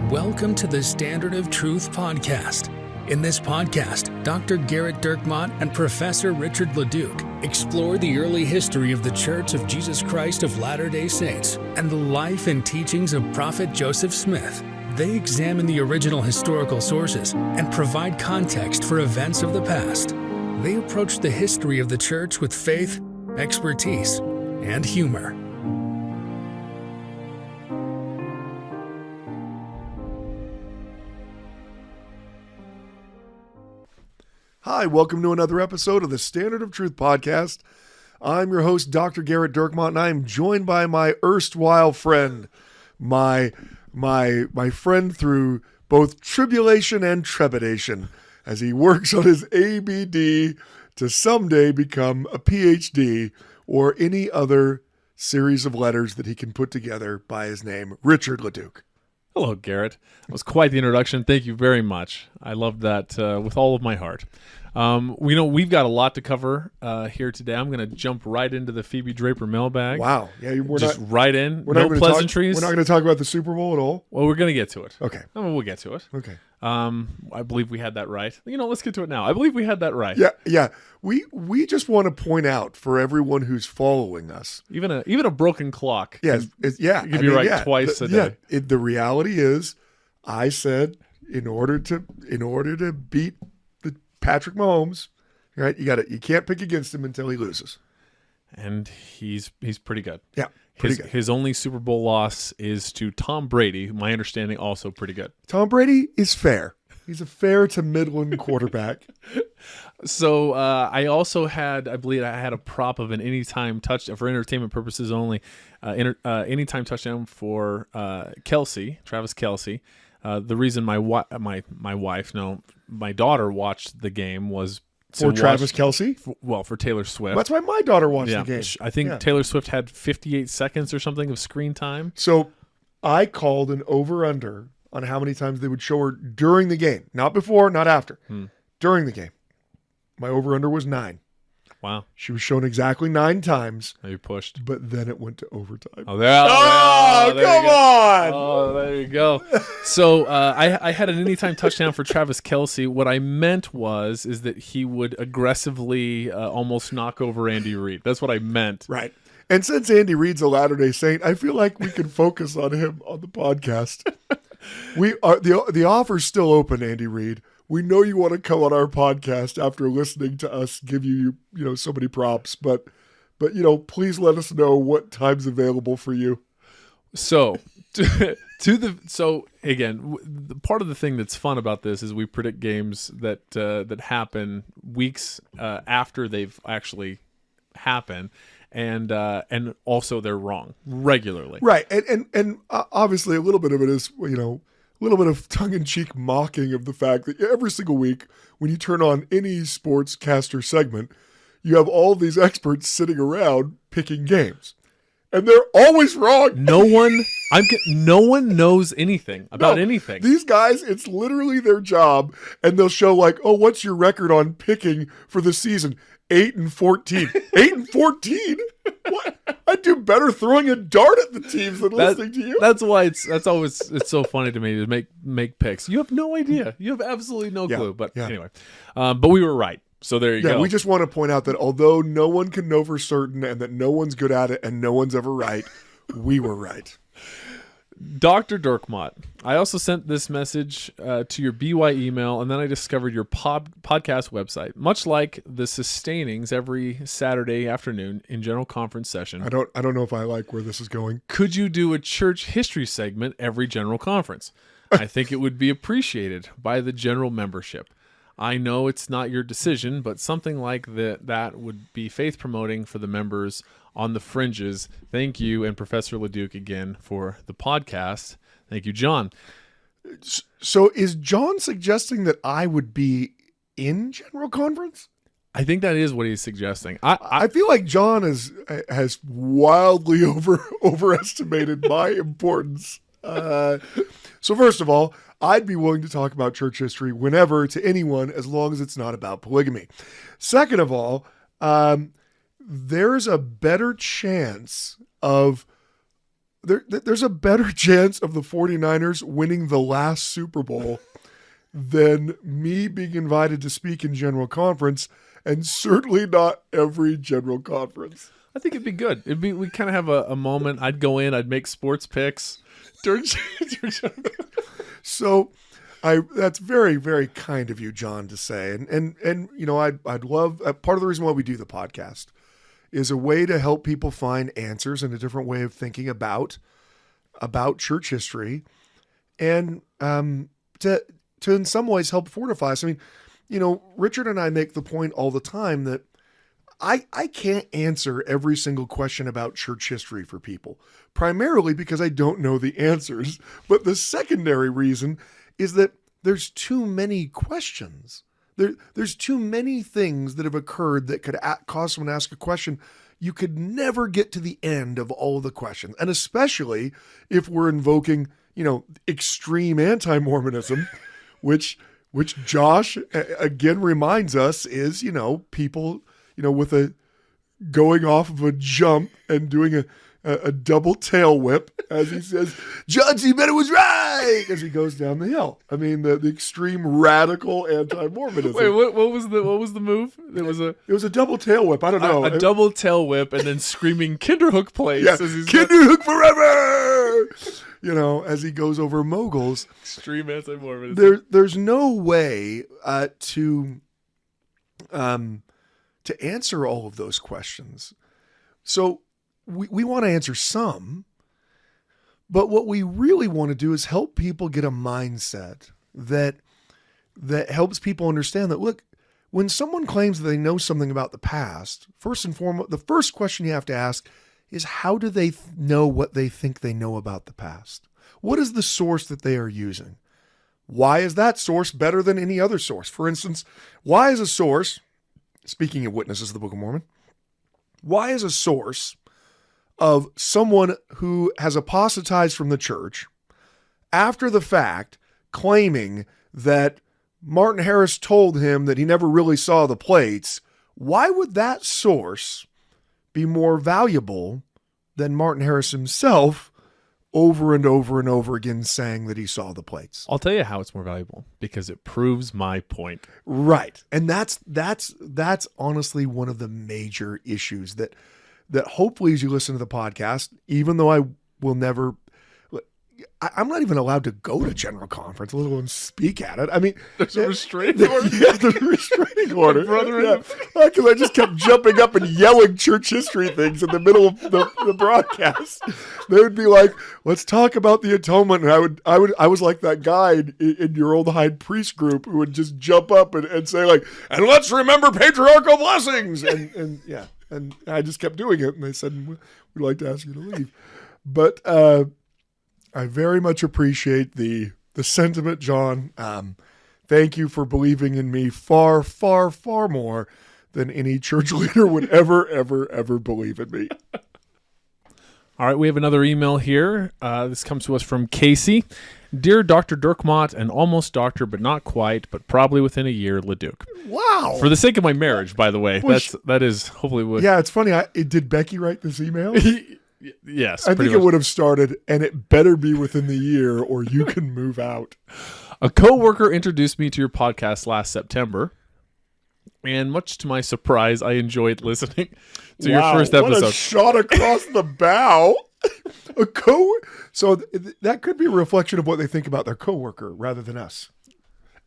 Welcome to the Standard of Truth podcast. In this podcast, Dr. Gerrit and Professor Richard Leduc explore the early history of the Church of Jesus Christ of Latter-day Saints and the life and teachings of Prophet Joseph Smith. They examine the original historical sources and provide context for events of the past. They approach the history of the Church with faith, expertise, and humor. Hi, welcome to another episode of the Standard of Truth podcast. I'm your host, Dr. Gerrit, and I am joined by my erstwhile friend, my friend through both tribulation and trepidation, as he works on his ABD to someday become a PhD or any other series of letters that he can put together by his name, Richard Leduc. Hello, Gerrit. That was quite the introduction. Thank you very much. I loved that with all of my heart. We've got a lot to cover here today. I'm going to jump right into the Phoebe Draper mailbag. Wow. Yeah, we're no pleasantries. We're not going to talk about the Super Bowl at all? Well, we're going to get to it. Okay. We'll get to it. Okay. I believe we had that right. Let's get to it now. I believe we had that right. Yeah. We just want to point out for everyone who's following us. Even a broken clock. Yes. Give you right twice a day. The reality is, I said in order to beat Patrick Mahomes, right? You can't pick against him until he loses. And he's pretty good. Yeah, pretty good. His only Super Bowl loss is to Tom Brady, my understanding, also pretty good. Tom Brady is fair. He's a fair to middling quarterback. So I also had a prop of an anytime touchdown for entertainment purposes only, anytime touchdown for Travis Kelce. The reason my daughter watched the game was for Travis Kelce? For Taylor Swift. That's why my daughter watched the game. I think Taylor Swift had 58 seconds or something of screen time. So I called an over-under on how many times they would show her during the game. Not before, not after. During the game. My over-under was 9. Wow. She was shown exactly 9 times. You pushed. But then it went to overtime. Come on! Oh, there you go. So I had an anytime touchdown for Travis Kelce. What I meant is that he would aggressively almost knock over Andy Reid. That's what I meant. Right. And since Andy Reid's a Latter-day Saint, I feel like we can focus on him on the podcast. The offer's still open, Andy Reid. We know you want to come on our podcast after listening to us give you so many props, but please let us know what time's available for you. So, again, part of the thing that's fun about this is we predict games that happen weeks after they've actually happened, and also they're wrong regularly. Right, and obviously a little bit of it is a little bit of tongue-in-cheek mocking of the fact that every single week when you turn on any sportscaster segment, you have all these experts sitting around picking games. And they're always wrong. No one knows anything about anything. These guys, it's literally their job, and they'll show what's your record on picking for the season? 8-14. 8-14? What? I'd do better throwing a dart at the teams than listening to you. That's why it's so funny to me to make picks. You have no idea. You have absolutely no clue. But anyway, but we were right. So there you go. We just want to point out that although no one can know for certain and that no one's good at it and no one's ever right, we were right. Dr. Dirkmott, I also sent this message to your BY email, and then I discovered your podcast website. Much like the Sustainings every Saturday afternoon in general conference session. I don't know if I like where this is going. Could you do a church history segment every general conference? I think it would be appreciated by the general membership. I know it's not your decision, but something like that would be faith promoting for the members on the fringes. Thank you, and Professor Leduc again for the podcast. Thank you, John. So is John suggesting that I would be in general conference? I think that is what he's suggesting. I feel like John has wildly overestimated my importance. So first of all, I'd be willing to talk about church history whenever to anyone, as long as it's not about polygamy. Second of all, there's a better chance of there's a better chance of the 49ers winning the last Super Bowl than me being invited to speak in General Conference, and certainly not every General Conference. I think it'd be good. We kind of have a moment. I'd go in, I'd make sports picks during So that's very, very kind of you, John, to say. And I'd love, part of the reason why we do the podcast is a way to help people find answers and a different way of thinking about church history, and to in some ways help fortify us. I mean, Richard and I make the point all the time that I can't answer every single question about church history for people, primarily because I don't know the answers. But the secondary reason is that there's too many questions. There's too many things that have occurred that could cause someone to ask a question. You could never get to the end of all of the questions. And especially if we're invoking, extreme anti-Mormonism, which Josh again reminds us is, people, with a going off of a jump and doing a double tail whip, as he says, Judge, you bet it was right, as he goes down the hill. I mean, the extreme radical anti-Mormonism. Wait, what was the move? It was a double tail whip. I don't know. A double tail whip and then screaming Kinderhook place. Yeah, Kinderhook forever! As he goes over moguls. Extreme anti-Mormonism. There's no way to answer all of those questions. So we want to answer some, but what we really want to do is help people get a mindset that helps people understand that, look, when someone claims that they know something about the past, first and foremost, the first question you have to ask is, how do they know what they think they know about the past? What is the source that they are using? Why is that source better than any other source? For instance, why is a source, speaking of witnesses of the Book of Mormon, why is a source of someone who has apostatized from the church after the fact claiming that Martin Harris told him that he never really saw the plates, why would that source be more valuable than Martin Harris himself over and over and over again saying that he saw the plates? I'll tell you how it's more valuable, because it proves my point. Right. And that's honestly one of the major issues that hopefully as you listen to the podcast, even though I will never, I'm not even allowed to go to General Conference, let alone speak at it. I mean, there's a restraining order. Yeah, there's a restraining order. Brother, yeah. Because I just kept jumping up and yelling church history things in the middle of the broadcast. They would be like, "Let's talk about the atonement," and I was like that guy in your old high priest group who would just jump up and say like, "And let's remember patriarchal blessings," and yeah. And I just kept doing it, and they said, "We'd like to ask you to leave." But I very much appreciate the sentiment, John. Thank you for believing in me far, far, far more than any church leader would ever, ever, ever believe in me. All right, we have another email here. This comes to us from Casey. Dear Dr. Dirkmott, and almost doctor, but not quite, but probably within a year, Leduc. Wow. For the sake of my marriage, by the way. That is hopefully what... Yeah, it's funny. Did Becky write this email? Yes. I think it would have started, and it better be within the year or you can move out. A coworker introduced me to your podcast last September, and much to my surprise, I enjoyed listening to your first episode. What a shot across the bow. So that could be a reflection of what they think about their coworker rather than us.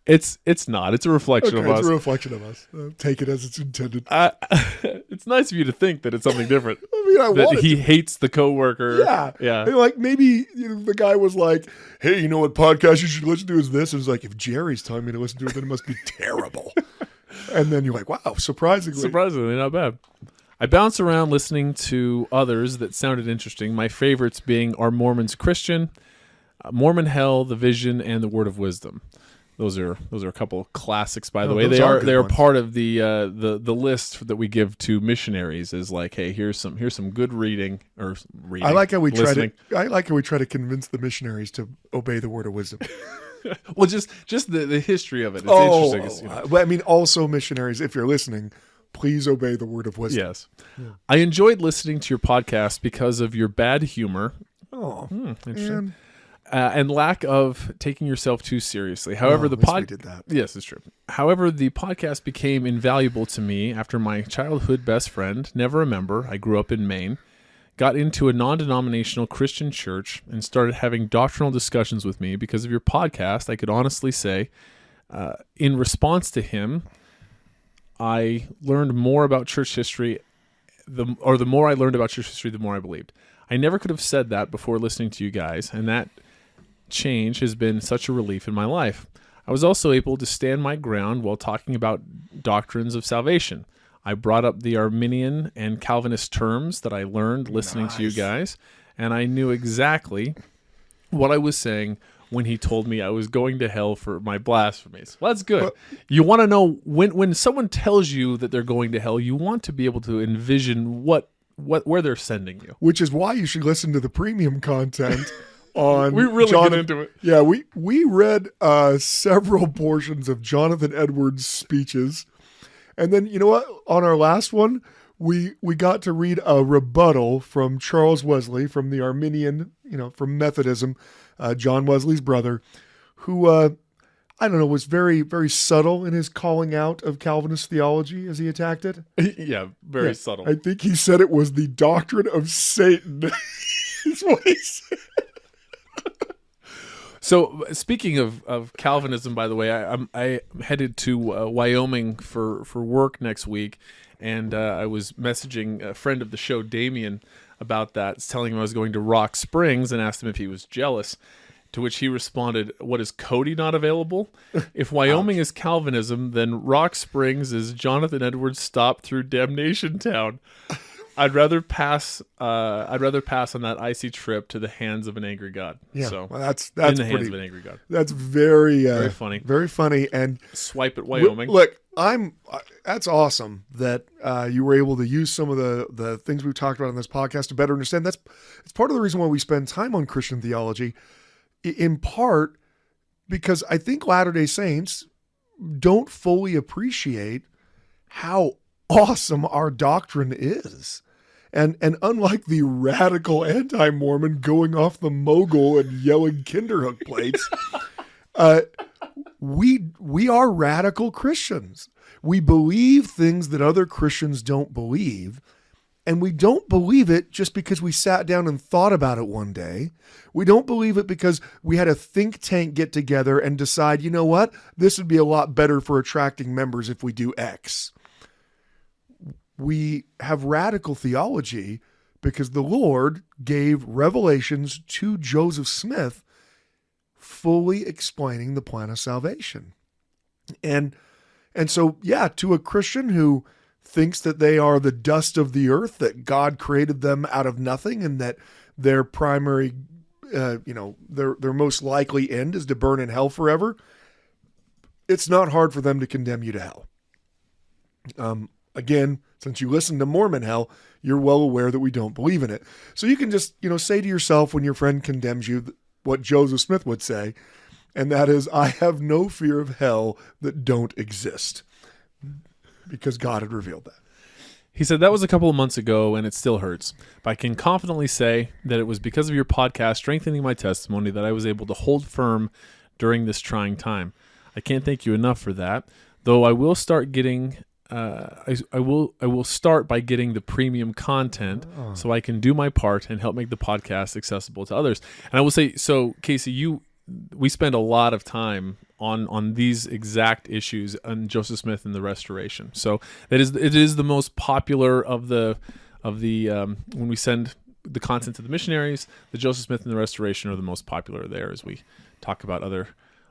It's not. It's a reflection of us. It's a reflection of us. Take it as it's intended. It's nice of you to think that it's something different. I mean, that he hates the coworker. Yeah. And like maybe the guy was like, "Hey, you know what podcast you should listen to is this?" And it's like, if Jerry's telling me to listen to it, then it must be terrible. And then you're like, wow, surprisingly not bad. I bounced around listening to others that sounded interesting. My favorites being Are Mormons Christian, Mormon Hell, The Vision, and The Word of Wisdom. Those are a couple of classics, by the way. They are part of the list that we give to missionaries. Is like, hey, here's some good reading. I like how we try to convince the missionaries to obey the Word of Wisdom. Well, just the history of it. It's interesting. But I mean, also missionaries, if you're listening, please obey the Word of Wisdom. Yes. Yeah. I enjoyed listening to your podcast because of your bad humor. Oh, interesting. And lack of taking yourself too seriously. However, we did that. Yes, it's true. However, the podcast became invaluable to me after my childhood best friend, never a member, I grew up in Maine, got into a non-denominational Christian church and started having doctrinal discussions with me. Because of your podcast, I could honestly say, in response to him, I learned more about church history. The more I learned about church history, the more I believed. I never could have said that before listening to you guys, and that change has been such a relief in my life. I was also able to stand my ground while talking about doctrines of salvation. I brought up the Arminian and Calvinist terms that I learned listening to you guys, and I knew exactly what I was saying when he told me I was going to hell for my blasphemies. Well, that's good. You want to know when someone tells you that they're going to hell, you want to be able to envision where they're sending you. Which is why you should listen to the premium content on we really get into it. Yeah, we read several portions of Jonathan Edwards' speeches. And then, you know what? On our last one, we got to read a rebuttal from Charles Wesley, from the Arminian, from Methodism, John Wesley's brother, who, I don't know, was very, very subtle in his calling out of Calvinist theology as he attacked it. Yeah, very subtle. I think he said it was the doctrine of Satan. Is what he said. So speaking of Calvinism, by the way, I headed to Wyoming for work next week, and I was messaging a friend of the show, Damien, about that, telling him I was going to Rock Springs, and asked him if he was jealous. To which he responded, "What, is Cody not available? If Wyoming is Calvinism, then Rock Springs is Jonathan Edwards' stop through Damnation Town. I'd rather pass on that icy trip to the hands of an angry God." Yeah, so well, that's in the hands of an angry God. That's very funny. Very funny. And swipe at Wyoming. Look, that's awesome that you were able to use some of the things we've talked about on this podcast to better understand. It's part of the reason why we spend time on Christian theology, in part because I think Latter-day Saints don't fully appreciate how awesome our doctrine is. And unlike the radical anti-Mormon going off the mogul and yelling Kinderhook plates, we are radical Christians. We believe things that other Christians don't believe, and we don't believe it just because we sat down and thought about it one day. We don't believe it because we had a think tank get together and decide, you know what, this would be a lot better for attracting members if we do X. We have radical theology because the Lord gave revelations to Joseph Smith fully explaining the plan of salvation. And so, yeah, to a Christian who thinks that they are the dust of the earth, that God created them out of nothing, and that their primary, their most likely end is to burn in hell forever, it's not hard for them to condemn you to hell. Again, since you listen to Mormon Hell, you're well aware that we don't believe in it. So you can just, say to yourself when your friend condemns you what Joseph Smith would say, and that is, I have no fear of hell that don't exist, because God had revealed that. He said, that was a couple of months ago, and it still hurts. But I can confidently say that it was because of your podcast strengthening my testimony that I was able to hold firm during this trying time. I can't thank you enough for that, though I will start getting... I will start by getting the premium content so I can do my part and help make the podcast accessible to others. And I will say, so Casey, we spend a lot of time on these exact issues on Joseph Smith and the Restoration. So it is the most popular of the when we send the content to the missionaries, the Joseph Smith and the Restoration are the most popular there as we talk about other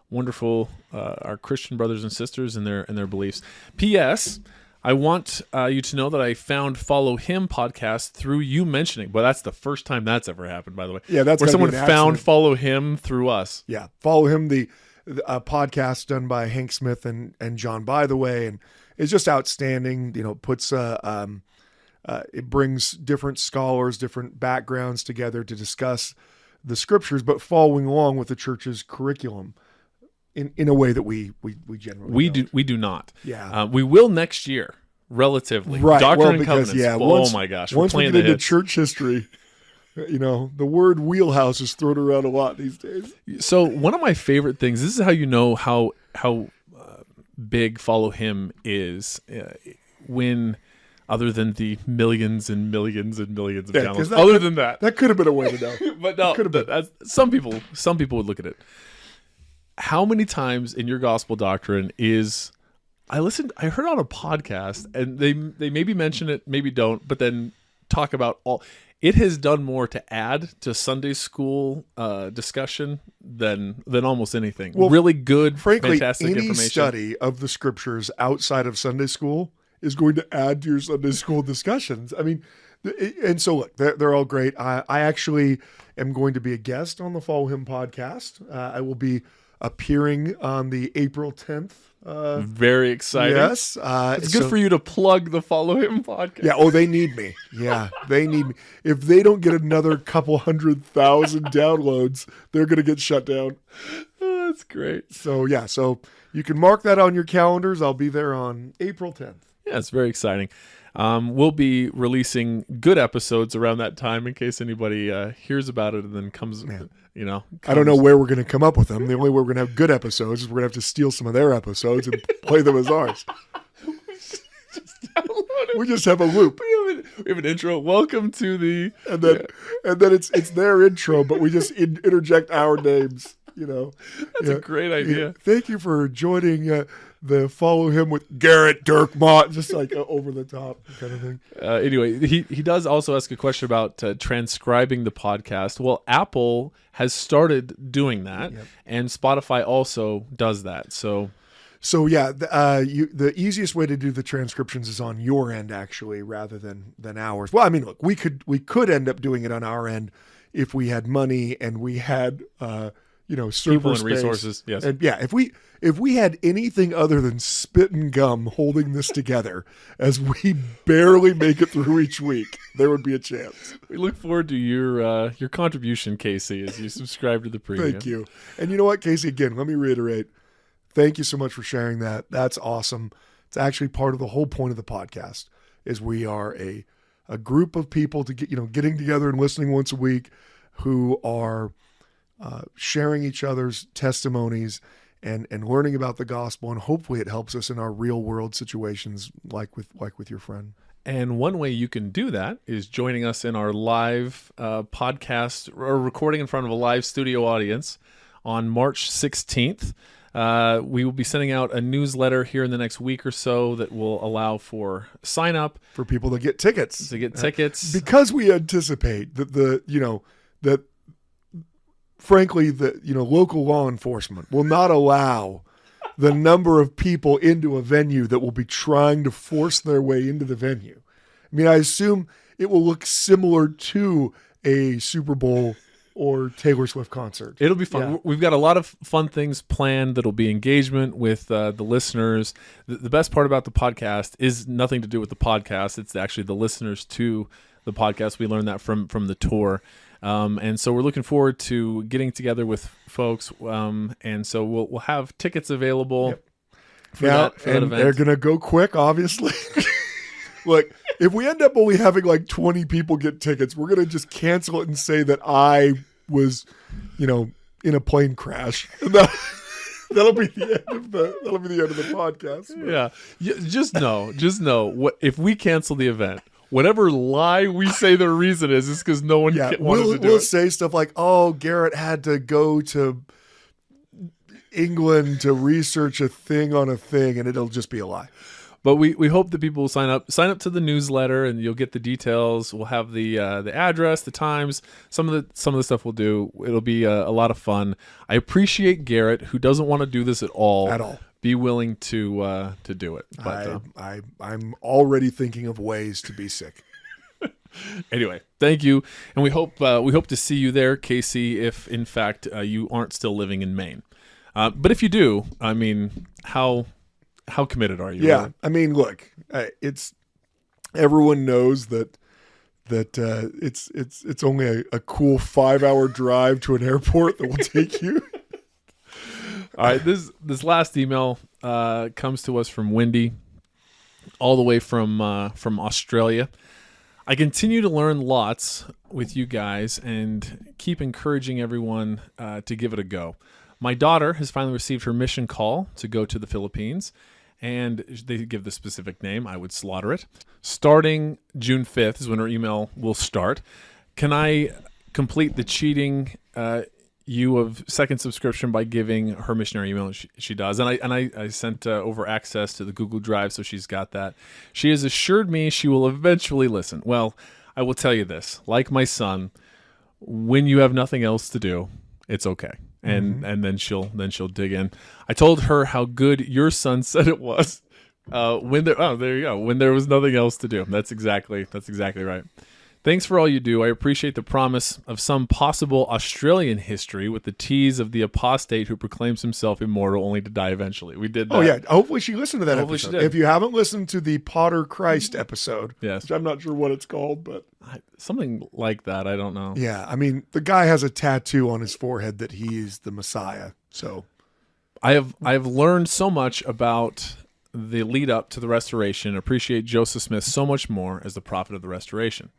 wonderful our Christian brothers and sisters and their beliefs. P.S. I want you to know that I found Follow Him podcast through you mentioning. Well, that's the first time that's ever happened, by the way. Yeah, that's where someone found Follow Him through us. Yeah, Follow Him, the podcast done by Hank Smith and John, by the way, and it's just outstanding. Puts it brings different scholars, different backgrounds together to discuss the scriptures, but following along with the church's curriculum. In a way that we generally don't. We do not. Yeah. We will next year, relatively. Right. Doctrine and Covenants. Yeah, oh my gosh. Once we get into church history, You know, the word wheelhouse is thrown around a lot these days. So one of my favorite things, this is how you know how big Follow Him is, when other than the millions and millions and millions of downloads. Other than that, that could have been a way to know. But no, some people would look at it. How many times in your gospel doctrine is I heard on a podcast, and they maybe mention it, maybe don't, but then talk about all. It has done more to add to Sunday school discussion than almost anything. Well, really good, frankly, fantastic any information. Study of the scriptures outside of Sunday school is going to add to your Sunday school discussions. I mean, and so look, they're all great. I actually am going to be a guest on the Follow Him podcast. I will be appearing on the April 10th. Very exciting. Yes. It's good for you to plug the Follow Him podcast. Yeah. Oh, they need me. Yeah, they need me. If they don't get another couple 100,000 downloads, they're going to get shut down. Oh, that's great. So, yeah. So you can mark that on your calendars. I'll be there on April 10th. Yeah, it's very exciting. We'll be releasing good episodes around that time in case anybody hears about it and then comes. I don't know where we're going to come up with them. The only way we're going to have good episodes is we're going to have to steal some of their episodes and play them as ours. We just have a loop. We have an intro. Welcome to the and then it's their intro, but we just interject our names. That's a great idea. Yeah. Thank you for joining the Follow Him with Gerrit Dirkmont, just like over the top kind of thing. Anyway, he does also ask a question about transcribing the podcast. Well, Apple has started doing that, and Spotify also does that. So yeah, the easiest way to do the transcriptions is on your end, actually, rather than ours. Well, I mean, look, we could end up doing it on our end if we had money and we had server people and space. Resources. Yes, and yeah, if we had anything other than spit and gum holding this together as we barely make it through each week, there would be a chance. We look forward to your contribution, Casey, as you subscribe to the premium. Thank you. And you know what, Casey? Again, let me reiterate. Thank you so much for sharing that. That's awesome. It's actually part of the whole point of the podcast is we are a group of people to getting together and listening once a week who are sharing each other's testimonies and learning about the gospel, and hopefully it helps us in our real world situations like with your friend. And one way you can do that is joining us in our live podcast or recording in front of a live studio audience on March 16th. We will be sending out a newsletter here in the next week or so that will allow for sign up for people to get tickets. Because we anticipate that frankly, local law enforcement will not allow the number of people into a venue that will be trying to force their way into the venue. I mean, I assume it will look similar to a Super Bowl or Taylor Swift concert. It'll be fun. Yeah. We've got a lot of fun things planned that'll be engagement with the listeners. The best part about the podcast is nothing to do with the podcast. It's actually the listeners to the podcast. We learned that from the tour. And so we're looking forward to getting together with folks. And so we'll have tickets available for that event. They're going to go quick, obviously. Look, if we end up only having like 20 people get tickets, we're going to just cancel it and say that I was, in a plane crash. That'll be the end of the podcast. Yeah. Just know what if we cancel the event, whatever lie we say the reason is because no one wanted to do it. We'll say stuff like, "Oh, Gerrit had to go to England to research a thing on a thing," and it'll just be a lie. But we hope that people will sign up to the newsletter, and you'll get the details. We'll have the address, the times, some of the stuff we'll do. It'll be a lot of fun. I appreciate Gerrit, who doesn't want to do this at all. Be willing to do it. But I'm already thinking of ways to be sick. Anyway, thank you, and we hope to see you there, Casey. If in fact you aren't still living in Maine, but if you do, I mean, how committed are you? Yeah, really? I mean, look, it's everyone knows that it's only a cool 5-hour drive to an airport that will take you. All right, this last email comes to us from Wendy, all the way from Australia. I continue to learn lots with you guys and keep encouraging everyone to give it a go. My daughter has finally received her mission call to go to the Philippines, and they give the specific name. I would slaughter it. Starting June 5th is when her email will start. Can I complete the cheating you of second subscription by giving her missionary email? She does, and I sent over access to the Google Drive, so she's got that. She has assured me she will eventually listen. Well, I will tell you this: like my son, when you have nothing else to do, it's okay, and then she'll dig in. I told her how good your son said it was there you go, when there was nothing else to do. That's exactly right. Thanks for all you do. I appreciate the promise of some possible Australian history with the tease of the apostate who proclaims himself immortal only to die eventually. We did that. Oh, yeah. Hopefully she listened to that Hopefully episode. she did. If you haven't listened to the Potter Christ episode, Yes. which I'm not sure what it's called, but Something like that. I don't know. yeah, I mean, the guy has a tattoo on his forehead that he is the Messiah. So I have learned so much about the lead up to the Restoration. Appreciate Joseph Smith so much more as the prophet of the Restoration.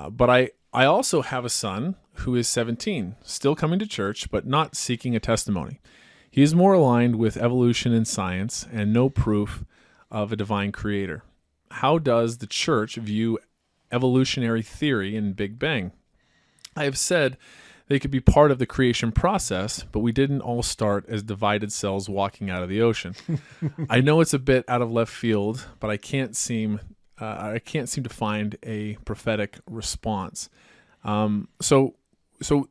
But I also have a son who is 17, still coming to church, but not seeking a testimony. He is more aligned with evolution and science and no proof of a divine creator. How does the church view evolutionary theory and Big Bang? I have said they could be part of the creation process, but we didn't all start as divided cells walking out of the ocean. I know it's a bit out of left field, but I can't seem to find a prophetic response. So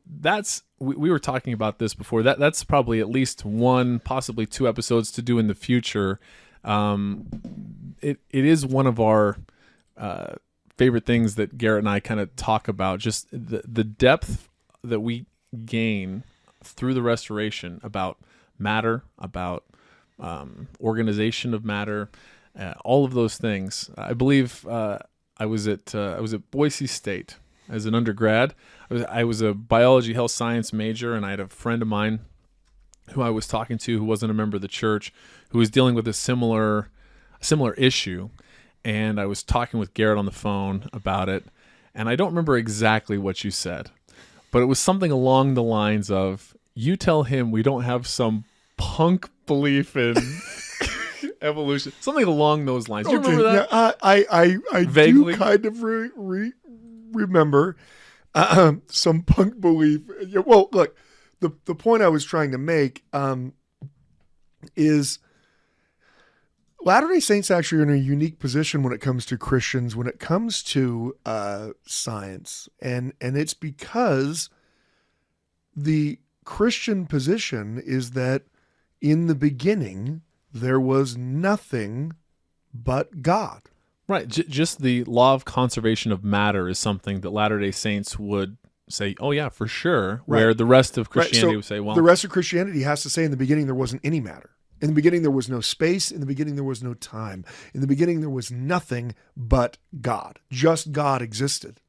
that's we were talking about this before. That's probably at least one, possibly two episodes to do in the future. It is one of our favorite things that Gerrit and I kind of talk about, just the depth that we gain through the Restoration about matter, about organization of matter. All of those things. I believe I was at Boise State as an undergrad. I was a biology health science major, and I had a friend of mine who I was talking to who wasn't a member of the church, who was dealing with a similar issue. And I was talking with Gerrit on the phone about it, and I don't remember exactly what you said, but it was something along the lines of, "You tell him we don't have some punk belief in." Evolution, something along those lines. Do you remember that? Yeah, I Vaguely. do kind of remember some punk belief. Yeah, well, look, the point I was trying to make is Latter-day Saints actually are in a unique position when it comes to Christians, when it comes to science, and it's because the Christian position is that in the beginning there was nothing but God. Right. Just the law of conservation of matter is something that Latter-day Saints would say, oh, yeah, for sure, where the rest of Christianity would say, well. The rest of Christianity has to say in the beginning there wasn't any matter. In the beginning there was no space. In the beginning there was no time. In the beginning there was nothing but God. Just God existed.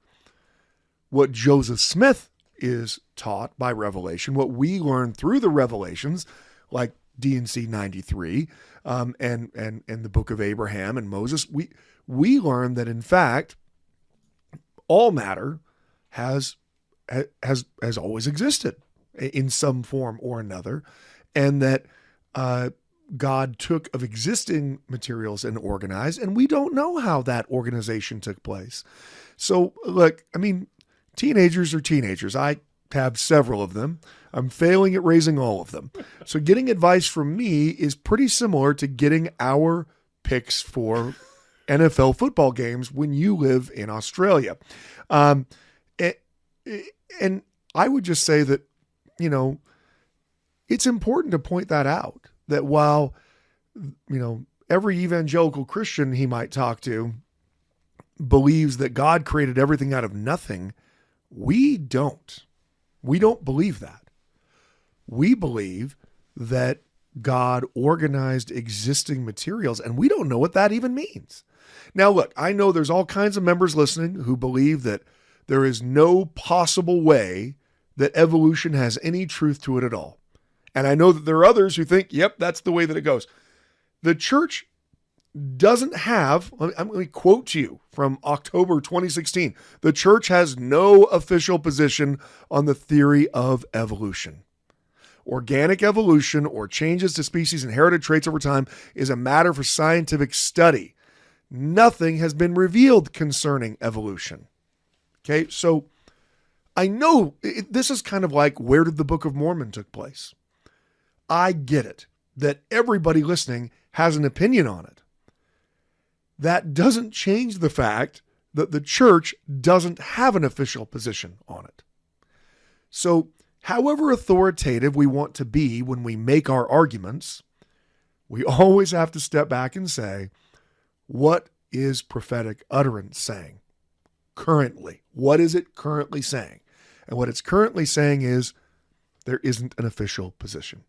What Joseph Smith is taught by revelation, what we learn through the revelations, like D&C 93, and the book of Abraham and Moses, we learn that in fact all matter has always existed in some form or another, and that God took of existing materials and organized, and we don't know how that organization took place. So look, I mean, teenagers are teenagers. I have several of them. I'm failing at raising all of them. So getting advice from me is pretty similar to getting our picks for NFL football games when you live in Australia. And I would just say that, you know, it's important to point that out, that while, you know, every evangelical Christian he might talk to believes that God created everything out of nothing, we don't. We don't believe that. We believe that God organized existing materials, and we don't know what that even means. Now, look, I know there's all kinds of members listening who believe that there is no possible way that evolution has any truth to it at all. And I know that there are others who think, yep, that's the way that it goes. The church doesn't have, let me quote to you from October 2016, the church has no official position on the theory of evolution. Organic evolution or changes to species' inherited traits over time is a matter for scientific study. Nothing has been revealed concerning evolution. Okay, so I know this is kind of like, where did the Book of Mormon took place? I get it, that everybody listening has an opinion on it. That doesn't change the fact that the church doesn't have an official position on it. So, however authoritative we want to be when we make our arguments, we always have to step back and say, what is prophetic utterance saying currently? What is it currently saying? And what it's currently saying is there isn't an official position.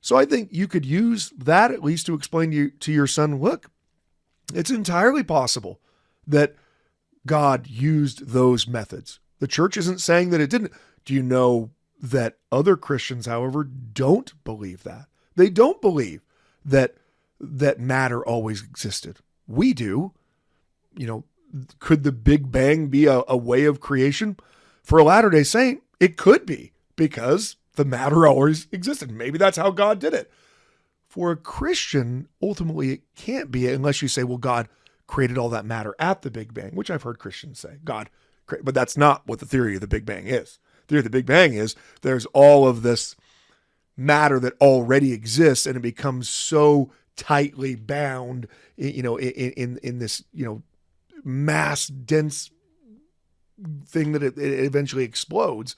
So I think you could use that at least to explain to your son, look, it's entirely possible that God used those methods. The church isn't saying that it didn't. Do you know that other Christians, however, don't believe that? They don't believe that matter always existed. We do. You know, could the Big Bang be a way of creation? For a Latter-day Saint, it could be, because the matter always existed. Maybe that's how God did it. For a Christian, ultimately, it can't be, unless you say, well, God created all that matter at the Big Bang, which I've heard Christians say. But that's not what the theory of the Big Bang is. The theory of the Big Bang is there's all of this matter that already exists, and it becomes so tightly bound, in this, mass dense thing that it eventually explodes.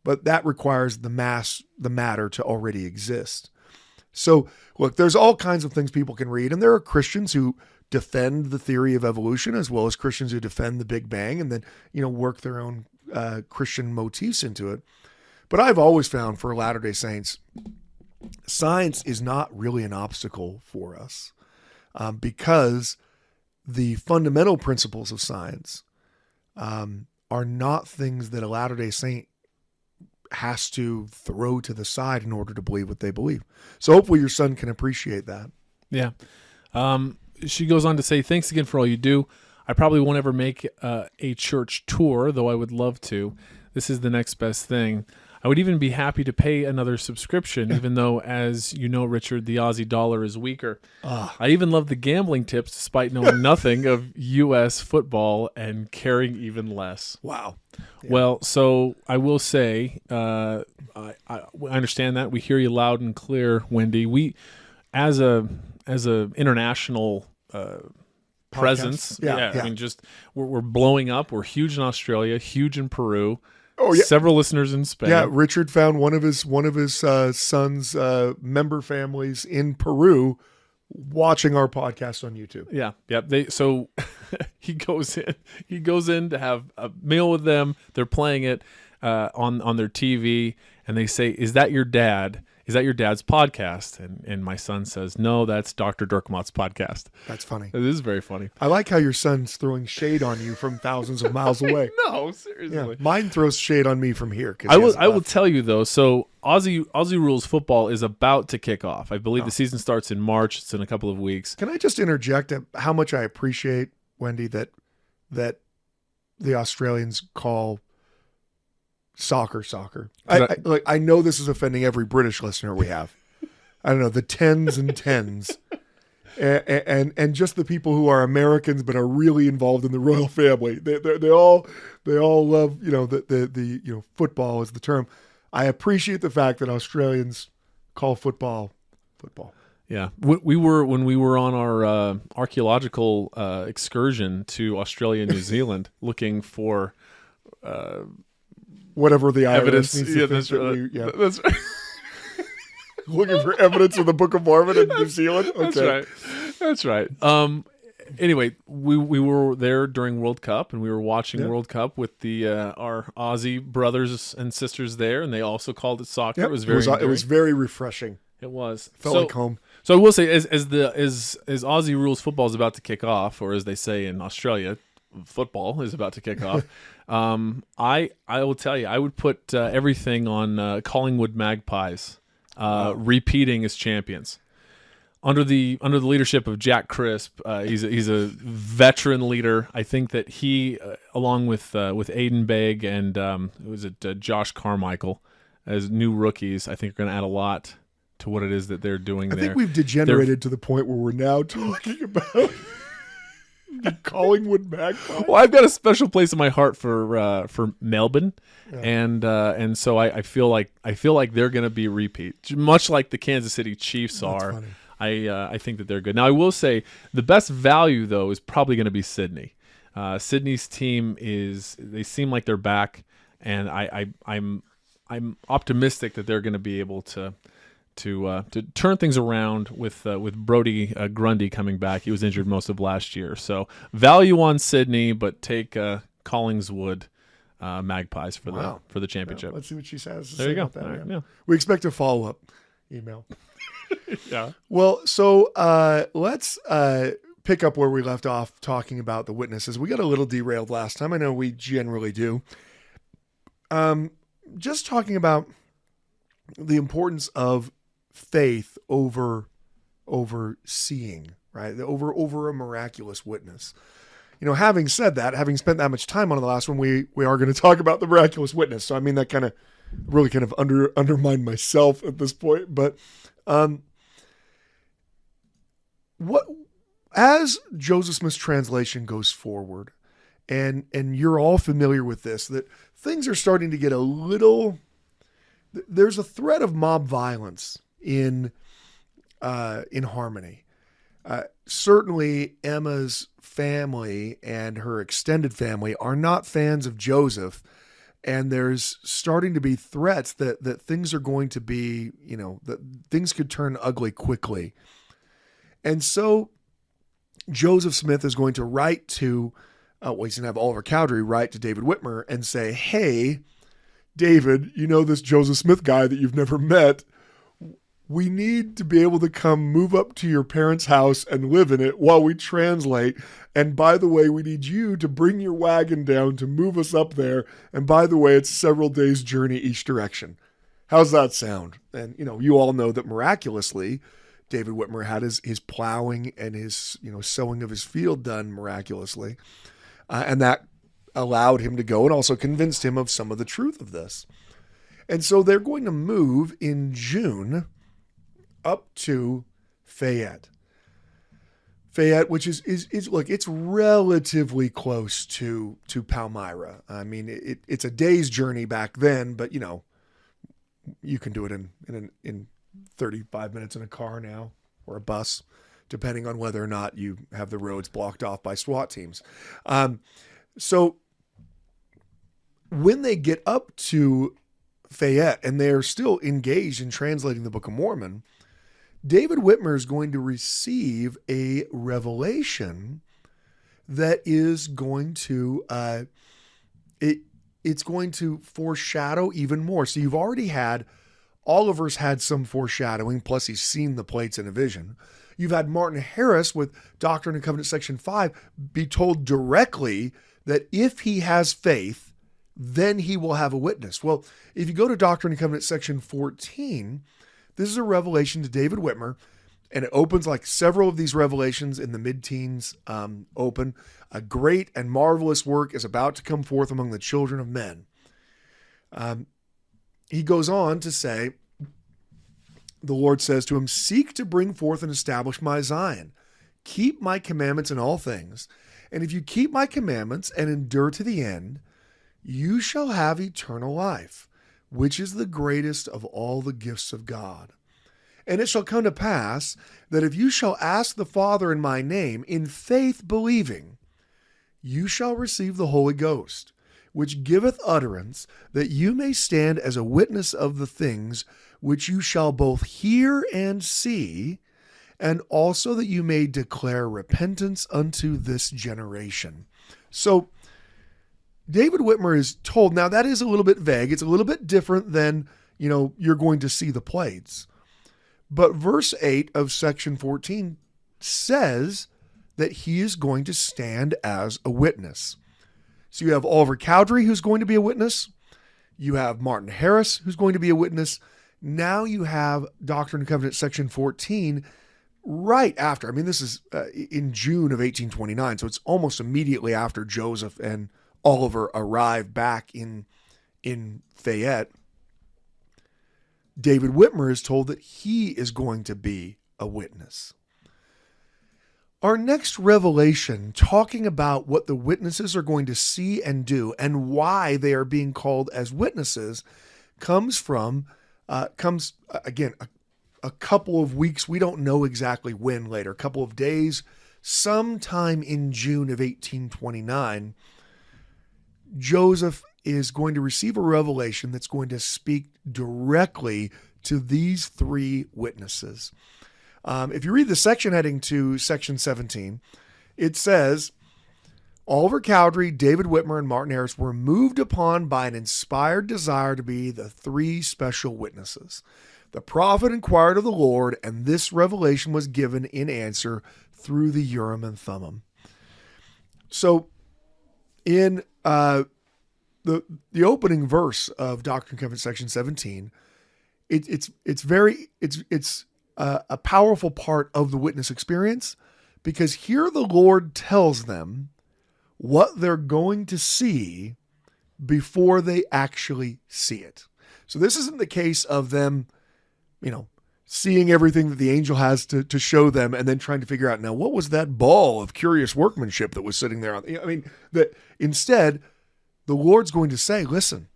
But that requires the matter to already exist. So look, there's all kinds of things people can read, and there are Christians who defend the theory of evolution, as well as Christians who defend the Big Bang, and then, work their own Christian motifs into it. But I've always found, for Latter-day Saints, science is not really an obstacle for us, because the fundamental principles of science are not things that a Latter-day Saint has to throw to the side in order to believe what they believe. So hopefully your son can appreciate that. Yeah. She goes on to say, thanks again for all you do. I probably won't ever make a church tour, though I would love to. This is the next best thing. I would even be happy to pay another subscription, even though, as you know, Richard, the Aussie dollar is weaker. I even love the gambling tips, despite knowing nothing of U.S. football and caring even less. Wow. Yeah. Well, so I will say, I understand that. We hear you loud and clear, Wendy. We, as a international presence, yeah. I mean, just we're blowing up. We're huge in Australia, huge in Peru. Oh, yeah. Several listeners in Spain. Yeah, Richard found one of his son's member families in Peru watching our podcast on YouTube. Yeah. So he goes in to have a meal with them. They're playing it on their TV, and they say, "Is that your dad? Is that your dad's podcast?" And my son says, "No, that's Dr. Dirkmott's podcast." That's funny. It is very funny. I like how your son's throwing shade on you from thousands of miles away. No, seriously. Yeah, mine throws shade on me from here. I will tell you though. So Aussie Rules football is about to kick off. I believe the season starts in March. It's in a couple of weeks. Can I just interject how much I appreciate, Wendy, that the Australians call soccer. I know this is offending every British listener we have. I don't know, the tens and tens, and just the people who are Americans but are really involved in the royal family. They all love the football is the term. I appreciate the fact that Australians call football. Yeah, when we were on our archaeological excursion to Australia and New Zealand, looking for whatever the evidence. IRS needs to think That's right. Looking for evidence of the Book of Mormon in New Zealand. Okay. That's right. Anyway, we were there during World Cup, and we were watching World Cup with our Aussie brothers and sisters there, and they also called it soccer. Yep. It was very refreshing. It was. Felt like home. So I will say, as Aussie Rules football is about to kick off, or as they say in Australia, football is about to kick off. I will tell you, I would put everything on Collingwood Magpies repeating as champions. under the leadership of Jack Crisp, he's a veteran leader. I think that he, along with Aiden Begg and Josh Carmichael, as new rookies, I think are going to add a lot to what it is that they're doing there. I think we've degenerated to the point where we're now talking about the Collingwood Magpies. Well, I've got a special place in my heart for Melbourne, and so I feel like they're going to be a repeat, much like the Kansas City Chiefs are. Funny. I think that they're good. Now, I will say the best value though is probably going to be Sydney. Sydney's team they seem like they're back, and I'm optimistic that they're going to be able to turn things around with Brody Grundy coming back. He was injured most of last year. So value on Sydney, but take Collingwood Magpies for the championship. Let's see what she says. There you go. About that, Right, yeah. We expect a follow-up email. Yeah. Well, so let's pick up where we left off talking about the witnesses. We got a little derailed last time. I know we generally do. Just talking about the importance of faith over seeing, right? Over a miraculous witness. Having said that, having spent that much time on the last one, we are going to talk about the miraculous witness. So I mean, that really undermined myself at this point. But as Joseph Smith's translation goes forward, and you're all familiar with this, that things are starting to get a little. There's a threat of mob violence in Harmony. Certainly, Emma's family and her extended family are not fans of Joseph, and there's starting to be threats that things are going to be, that things could turn ugly quickly. And so Joseph Smith is going to write to, he's going to have Oliver Cowdery write to David Whitmer and say, hey, David, this Joseph Smith guy that you've never met, we need to be able to come move up to your parents' house and live in it while we translate. And by the way, we need you to bring your wagon down to move us up there. And by the way, it's several days' journey each direction. How's that sound? And, you all know that miraculously, David Whitmer had his plowing and his, sowing of his field done miraculously. And that allowed him to go and also convinced him of some of the truth of this. And so they're going to move in June up to Fayette. Fayette, which is look, it's relatively close to Palmyra. I mean, it's a day's journey back then, but you can do it in 35 minutes in a car now, or a bus, depending on whether or not you have the roads blocked off by SWAT teams. So when they get up to Fayette and they're still engaged in translating the Book of Mormon, David Whitmer is going to receive a revelation that is going to, it's going to foreshadow even more. So you've already had, Oliver's had some foreshadowing, plus he's seen the plates in a vision. You've had Martin Harris with Doctrine and Covenants section 5 be told directly that if he has faith, then he will have a witness. Well, if you go to Doctrine and Covenants section 14, this is a revelation to David Whitmer, and it opens like several of these revelations in the mid-teens open. A great and marvelous work is about to come forth among the children of men. He goes on to say, the Lord says to him, seek to bring forth and establish my Zion. Keep my commandments in all things. And if you keep my commandments and endure to the end, you shall have eternal life, which is the greatest of all the gifts of God. And it shall come to pass that if you shall ask the Father in my name, in faith believing, you shall receive the Holy Ghost, which giveth utterance, that you may stand as a witness of the things which you shall both hear and see, and also that you may declare repentance unto this generation. So David Whitmer is told, now that is a little bit vague. It's a little bit different than, you're going to see the plates. But verse 8 of section 14 says that he is going to stand as a witness. So you have Oliver Cowdery, who's going to be a witness. You have Martin Harris, who's going to be a witness. Now you have Doctrine and Covenants section 14 right after, I mean, this is in June of 1829, so it's almost immediately after Joseph and Oliver arrive back in Fayette. David Whitmer is told that he is going to be a witness. Our next revelation, talking about what the witnesses are going to see and do and why they are being called as witnesses, comes again, a couple of weeks. We don't know exactly when later, a couple of days, sometime in June of 1829, Joseph is going to receive a revelation that's going to speak directly to these three witnesses. If you read the section heading to section 17, it says, Oliver Cowdery, David Whitmer, and Martin Harris were moved upon by an inspired desire to be the three special witnesses. The prophet inquired of the Lord, and this revelation was given in answer through the Urim and Thummim. So in the opening verse of Doctrine and Covenants section 17, it's a powerful part of the witness experience, because here the Lord tells them what they're going to see before they actually see it. So this isn't the case of them, seeing everything that the angel has to show them and then trying to figure out, now, what was that ball of curious workmanship that was sitting there? That instead, the Lord's going to say, listen,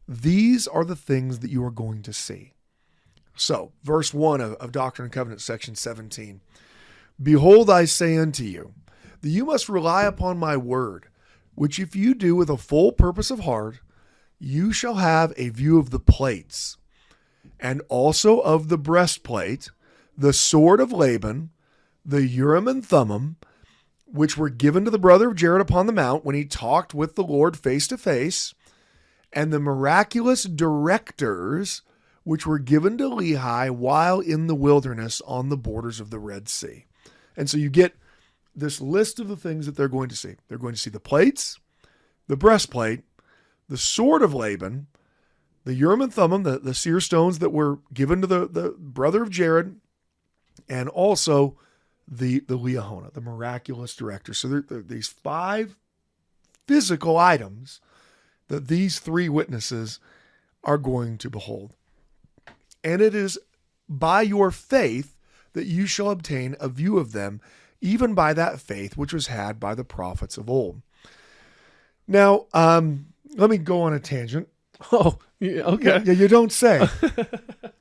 these are the things that you are going to see. So, verse 1 of Doctrine and Covenants, section 17. Behold, I say unto you, that you must rely upon my word, which if you do with a full purpose of heart, you shall have a view of the plates, and also of the breastplate, the sword of Laban, the Urim and Thummim, which were given to the brother of Gerrit upon the mount when he talked with the Lord face to face, and the miraculous directors which were given to Lehi while in the wilderness on the borders of the Red Sea. And so you get this list of the things that they're going to see. They're going to see the plates, the breastplate, the sword of Laban, the Urim and Thummim, the seer stones that were given to the brother of Gerrit, and also the Liahona, the miraculous director. So there are these 5 physical items that these 3 witnesses are going to behold. And it is by your faith that you shall obtain a view of them, even by that faith which was had by the prophets of old. Now, let me go on a tangent. Oh, yeah, okay. Yeah, you don't say.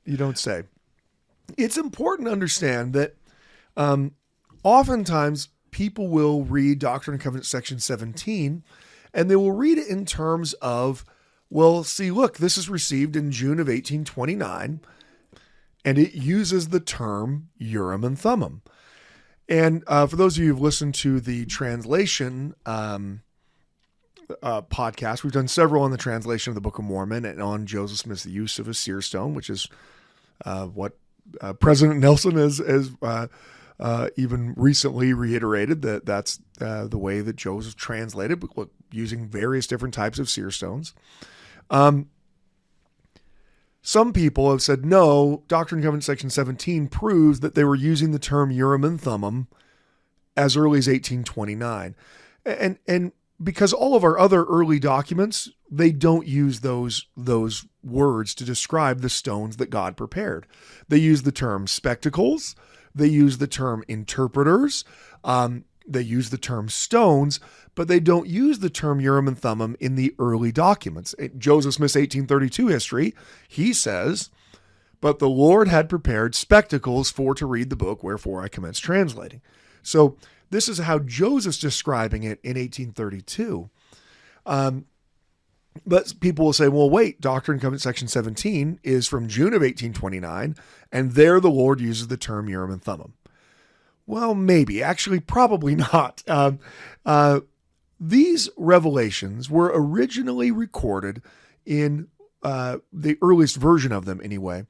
You don't say. It's important to understand that oftentimes people will read Doctrine and Covenants section 17, and they will read it in terms of, well, see, look, this is received in June of 1829, and it uses the term Urim and Thummim. And for those of you who've listened to the translation podcast, we've done several on the translation of the Book of Mormon and on Joseph Smith's use of a seer stone, which is what President Nelson has even recently reiterated, that's the way that Joseph translated, using various different types of seer stones. Some people have said, no, Doctrine and Covenants section 17 proves that they were using the term Urim and Thummim as early as 1829. And because all of our other early documents, they don't use those words to describe the stones that God prepared. They use the term spectacles. They use the term interpreters. They use the term stones, but they don't use the term Urim and Thummim in the early documents. Joseph Smith's 1832 history, he says, but the Lord had prepared spectacles for to read the book, wherefore I commenced translating. So this is how Joseph's describing it in 1832. But people will say, well, wait, Doctrine and Covenants section 17 is from June of 1829, and there the Lord uses the term Urim and Thummim. Well, maybe. Actually, probably not. These revelations were originally recorded in the earliest version of them anyway,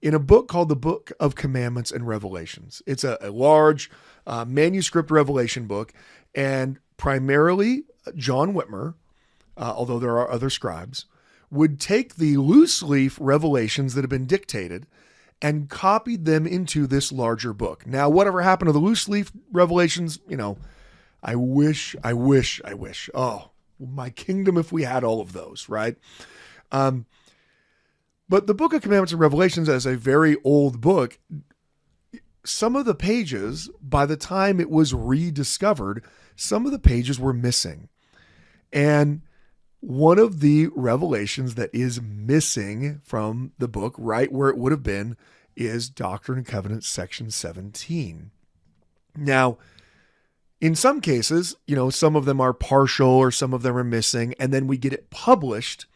in a book called the Book of Commandments and Revelations. It's a large manuscript revelation book, and primarily John Whitmer, although there are other scribes, would take the loose leaf revelations that have been dictated and copied them into this larger book. Now, whatever happened to the loose leaf revelations, I wish. Oh, my kingdom if we had all of those, right? But the Book of Commandments and Revelations, as a very old book, some of the pages, by the time it was rediscovered, some of the pages were missing. And one of the revelations that is missing from the book, right where it would have been, is Doctrine and Covenants, section 17. Now, in some cases, some of them are partial or some of them are missing, and then we get it published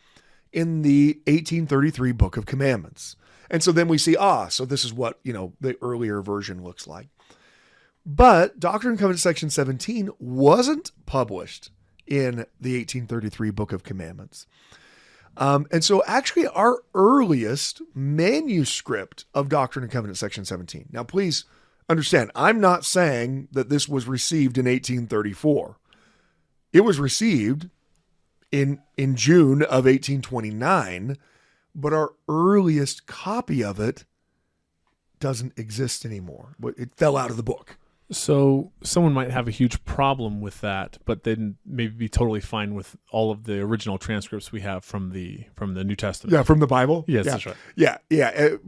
in the 1833 Book of Commandments. And so then we see, so this is what, the earlier version looks like. But Doctrine and Covenants section 17 wasn't published in the 1833 Book of Commandments. And so actually our earliest manuscript of Doctrine and Covenants section 17. Now, please understand, I'm not saying that this was received in 1834. It was received in June of 1829, but our earliest copy of it doesn't exist anymore. It fell out of the book. So someone might have a huge problem with that, but then maybe be totally fine with all of the original transcripts we have from the New Testament. Yeah, from the Bible? Yes, that's right. Yeah.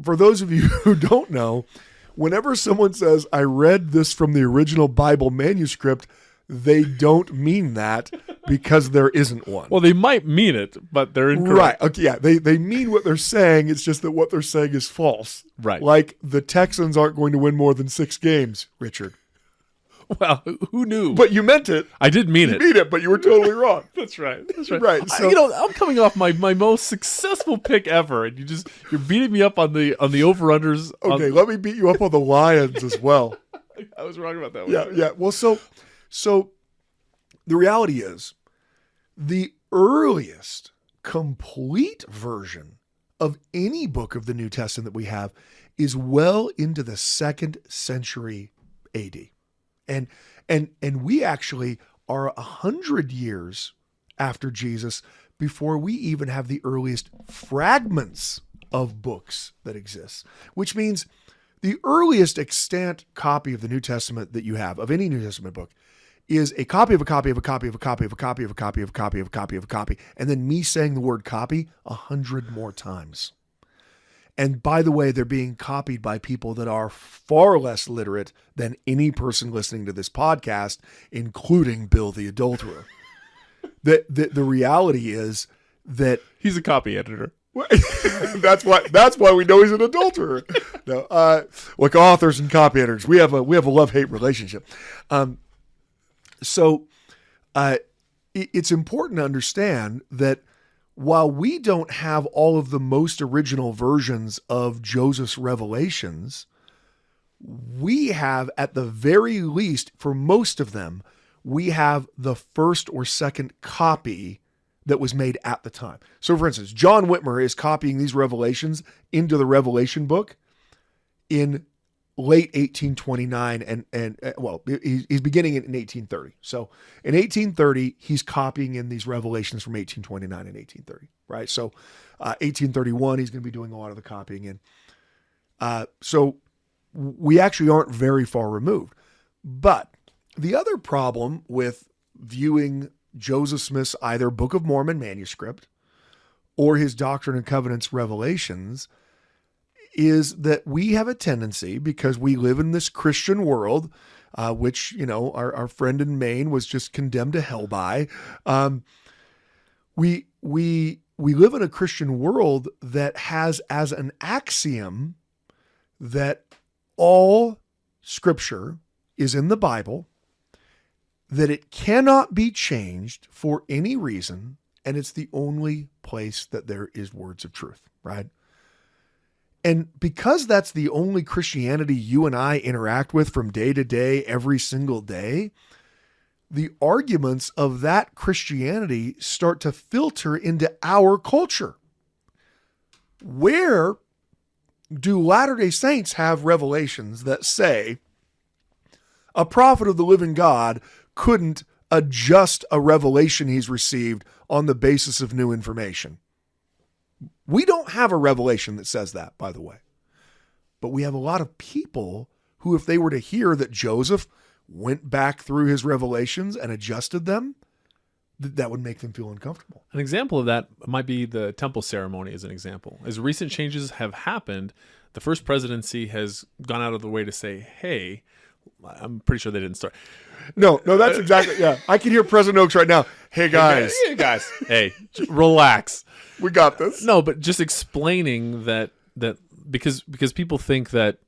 For those of you who don't know, whenever someone says, I read this from the original Bible manuscript, they don't mean that because there isn't one. Well, they might mean it, but they're incorrect. Right. Okay. Yeah. They mean what they're saying. It's just that what they're saying is false. Right. Like the Texans aren't going to win more than 6 games, Richard. Well, who knew? But you meant it. I did mean it. You mean it, but you were totally wrong. That's right. Right. So, I'm coming off my most successful pick ever, and you're beating me up on the over-unders. Okay, let me beat you up on the Lions as well. I was wrong about that one. Yeah. Well, so the reality is the earliest complete version of any book of the New Testament that we have is well into the 2nd century AD. And we actually are 100 years after Jesus before we even have the earliest fragments of books that exist, which means the earliest extant copy of the New Testament that you have of any New Testament book is a copy of a copy of a copy of a copy of a copy of a copy of a copy of a copy of a copy, and then me saying the word copy 100 more times. And by the way, they're being copied by people that are far less literate than any person listening to this podcast, including Bill the adulterer. The reality is that he's a copy editor. that's why we know he's an adulterer. No, like authors and copy editors, we have a love-hate relationship. So it's important to understand that while we don't have all of the most original versions of Joseph's revelations, we have, at the very least, for most of them, we have the first or second copy that was made at the time. So, for instance, John Whitmer is copying these revelations into the Revelation book in late 1829, and he's beginning it in 1830. So in 1830, he's copying in these revelations from 1829 and 1830, right? So 1831, he's going to be doing a lot of the copying in. So we actually aren't very far removed. But the other problem with viewing Joseph Smith's either Book of Mormon manuscript or his Doctrine and Covenants revelations is that we have a tendency, because we live in this Christian world, which, our friend in Maine was just condemned to hell by. We live in a Christian world that has as an axiom that all Scripture is in the Bible, that it cannot be changed for any reason, and it's the only place that there is words of truth, right? And because that's the only Christianity you and I interact with from day to day, every single day, the arguments of that Christianity start to filter into our culture. Where do Latter-day Saints have revelations that say a prophet of the living God couldn't adjust a revelation he's received on the basis of new information? We don't have a revelation that says that, by the way. But we have a lot of people who, if they were to hear that Joseph went back through his revelations and adjusted them, that would make them feel uncomfortable. An example of that might be the temple ceremony as an example. As recent changes have happened, the first presidency has gone out of the way to say, hey, I'm pretty sure they didn't start. No, that's exactly, yeah. I can hear President Oaks right now. Hey, guys. Hey, relax. We got this. No, but just explaining that because people think that,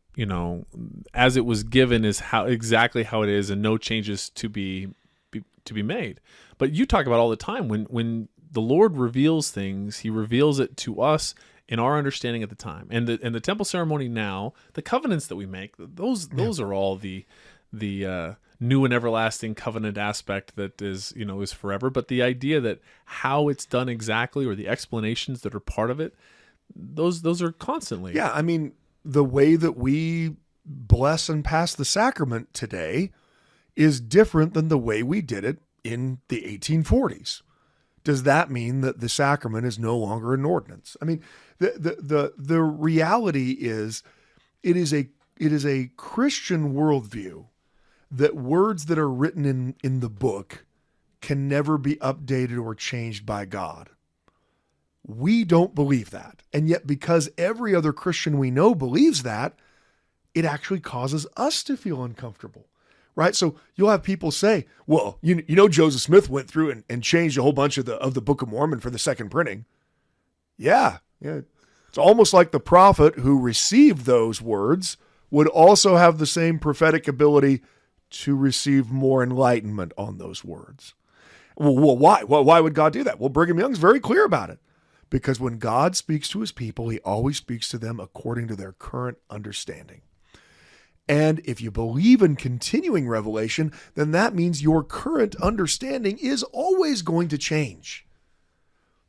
as it was given is exactly how it is and no changes to be made. But you talk about all the time when the Lord reveals things, he reveals it to us in our understanding at the time. And the temple ceremony now, the covenants that we make, those are all the new and everlasting covenant aspect that is forever. But the idea that how it's done exactly, or the explanations that are part of it, those are constantly. Yeah, I mean, the way that we bless and pass the sacrament today is different than the way we did it in the 1840s. Does that mean that the sacrament is no longer an ordinance? I mean, the reality is, it is a Christian worldview that words that are written in the book can never be updated or changed by God. We don't believe that. And yet, because every other Christian we know believes that, it actually causes us to feel uncomfortable, right? So you'll have people say, well, Joseph Smith went through and changed a whole bunch of the Book of Mormon for the second printing. Yeah. It's almost like the prophet who received those words would also have the same prophetic ability to receive more enlightenment on those words. Well, why? Why would God do that? Well, Brigham Young's very clear about it. Because when God speaks to his people, he always speaks to them according to their current understanding. And if you believe in continuing revelation, then that means your current understanding is always going to change.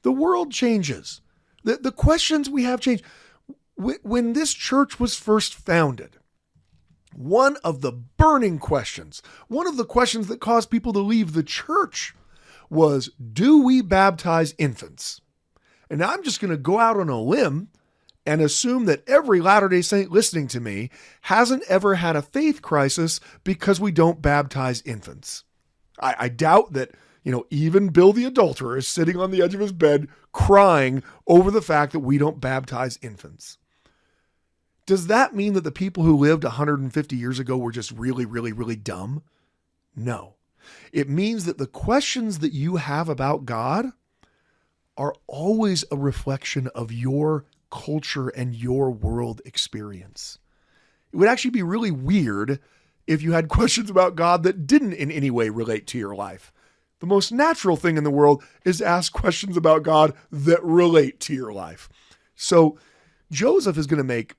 The world changes. The questions we have change. When this church was first founded, one of the burning questions, one of the questions that caused people to leave the church was, do we baptize infants? And now I'm just going to go out on a limb and assume that every Latter-day Saint listening to me hasn't ever had a faith crisis because we don't baptize infants. I doubt that, even Bill the adulterer is sitting on the edge of his bed crying over the fact that we don't baptize infants. Does that mean that the people who lived 150 years ago were just really, really, really dumb? No. It means that the questions that you have about God are always a reflection of your culture and your world experience. It would actually be really weird if you had questions about God that didn't in any way relate to your life. The most natural thing in the world is to ask questions about God that relate to your life. So Joseph is going to make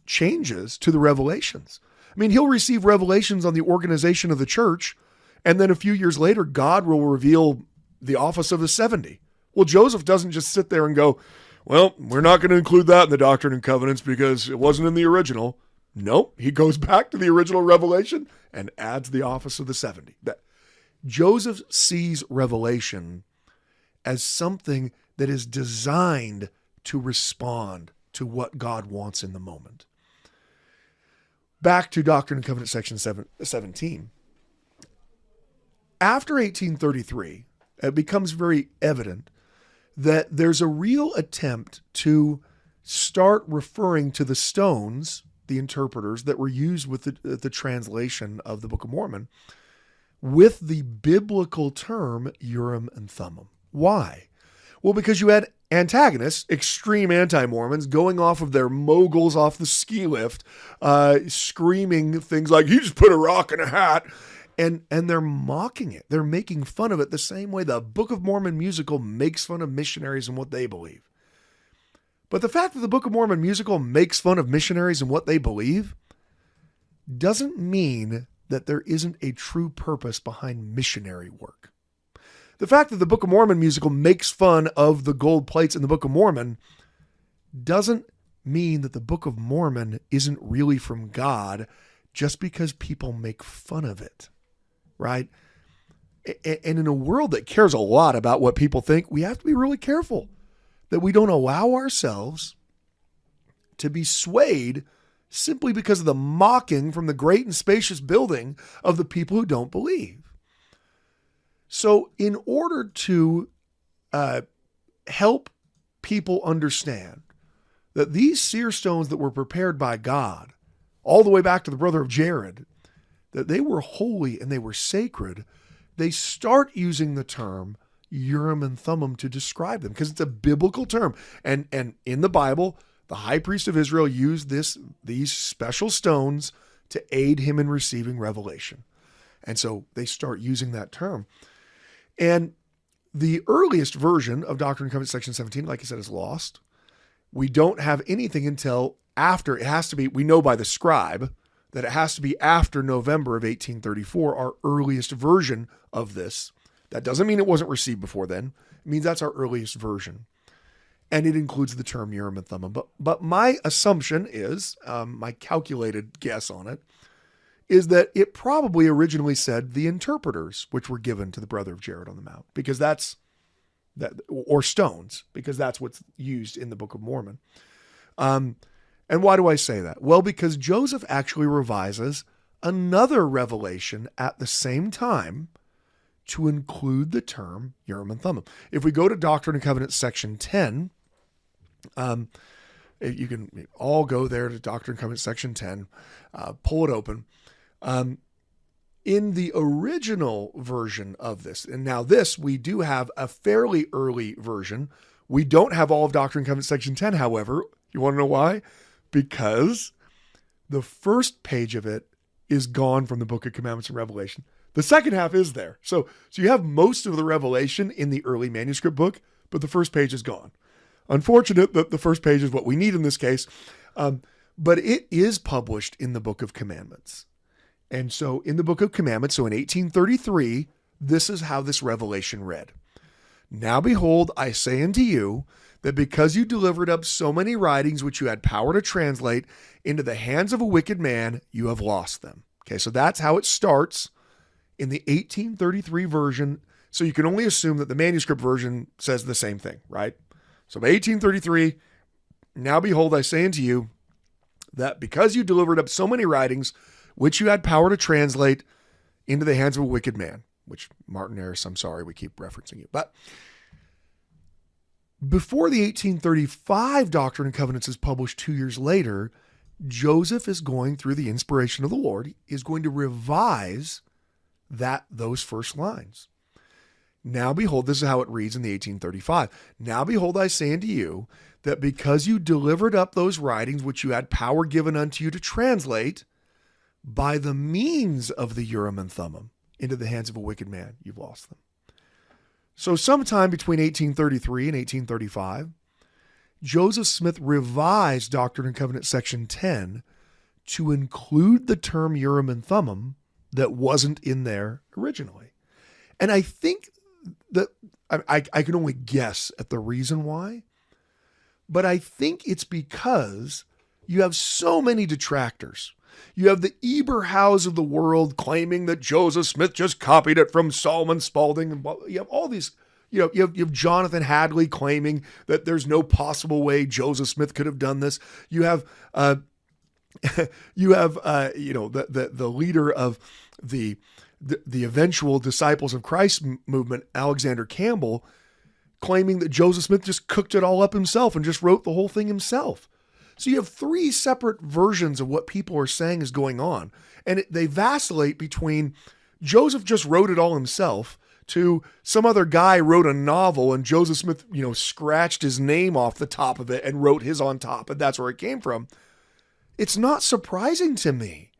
changes to the revelations. I mean, he'll receive revelations on the organization of the church, and then a few years later, God will reveal the office of the 70. Well, Joseph doesn't just sit there and go, well, we're not going to include that in the Doctrine and Covenants because it wasn't in the original. Nope. He goes back to the original revelation and adds the office of the 70. Joseph sees revelation as something that is designed to respond to what God wants in the moment. Back to Doctrine and Covenants section 17. After 1833, it becomes very evident that there's a real attempt to start referring to the stones, the interpreters that were used with the translation of the Book of Mormon, with the biblical term Urim and Thummim. Why? Well, because you had antagonists, extreme anti-Mormons, going off of their moguls off the ski lift, screaming things like, he just put a rock in a hat. And they're mocking it. They're making fun of it the same way the Book of Mormon musical makes fun of missionaries and what they believe. But the fact that the Book of Mormon musical makes fun of missionaries and what they believe doesn't mean that there isn't a true purpose behind missionary work. The fact that the Book of Mormon musical makes fun of the gold plates in the Book of Mormon doesn't mean that the Book of Mormon isn't really from God just because people make fun of it. Right? And in a world that cares a lot about what people think, we have to be really careful that we don't allow ourselves to be swayed simply because of the mocking from the great and spacious building of the people who don't believe. So in order to help people understand that these seer stones that were prepared by God, all the way back to the brother of Gerrit, that they were holy and they were sacred, they start using the term Urim and Thummim to describe them because it's a biblical term. And in the Bible, the high priest of Israel used these special stones to aid him in receiving revelation. And so they start using that term. And the earliest version of Doctrine and Covenants section 17, like I said, is lost. We don't have anything until after, it has to be, we know by the scribe that it has to be after November of 1834, our earliest version of this. That doesn't mean it wasn't received before then. It means that's our earliest version. And it includes the term Urim and Thummim. But my assumption is, my calculated guess on it, is that it probably originally said the interpreters, which were given to the brother of Gerrit on the Mount, because that's, or stones, because that's what's used in the Book of Mormon. And why do I say that? Well, because Joseph actually revises another revelation at the same time to include the term Urim and Thummim. If we go to Doctrine and Covenants section 10, you can all go there to Doctrine and Covenants section 10, pull it open. In the original version of this, and now this, we do have a fairly early version. We don't have all of Doctrine and Covenants section 10, however. You want to know why? Because the first page of it is gone from the Book of Commandments and Revelation. The second half is there. So you have most of the revelation in the early manuscript book, but the first page is gone. Unfortunate that the first page is what we need in this case, but it is published in the Book of Commandments. And so in the Book of Commandments, so in 1833, this is how this revelation read. Now behold, I say unto you, that because you delivered up so many writings which you had power to translate into the hands of a wicked man, you have lost them. Okay, so that's how it starts in the 1833 version. So you can only assume that the manuscript version says the same thing, right? So by 1833, now behold, I say unto you that because you delivered up so many writings which you had power to translate into the hands of a wicked man, which Martin Harris, I'm sorry, we keep referencing you. But before the 1835 Doctrine and Covenants is published 2 years later, Joseph is going through the inspiration of the Lord, is going to revise those first lines. Now behold, this is how it reads in the 1835. Now behold, I say unto you that because you delivered up those writings which you had power given unto you to translate by the means of the Urim and Thummim into the hands of a wicked man, you've lost them. So sometime between 1833 and 1835, Joseph Smith revised Doctrine and Covenants section 10 to include the term Urim and Thummim that wasn't in there originally. And I think that I can only guess at the reason why, but I think it's because you have so many detractors. You have the Eberhaus of the world claiming that Joseph Smith just copied it from Solomon Spaulding. And you have all these, you have Jonathan Hadley claiming that there's no possible way Joseph Smith could have done this. You have, the leader of the eventual Disciples of Christ movement, Alexander Campbell, claiming that Joseph Smith just cooked it all up himself and just wrote the whole thing himself. So you have three separate versions of what people are saying is going on. And they vacillate between Joseph just wrote it all himself to some other guy wrote a novel and Joseph Smith, scratched his name off the top of it and wrote his on top, and that's where it came from. It's not surprising to me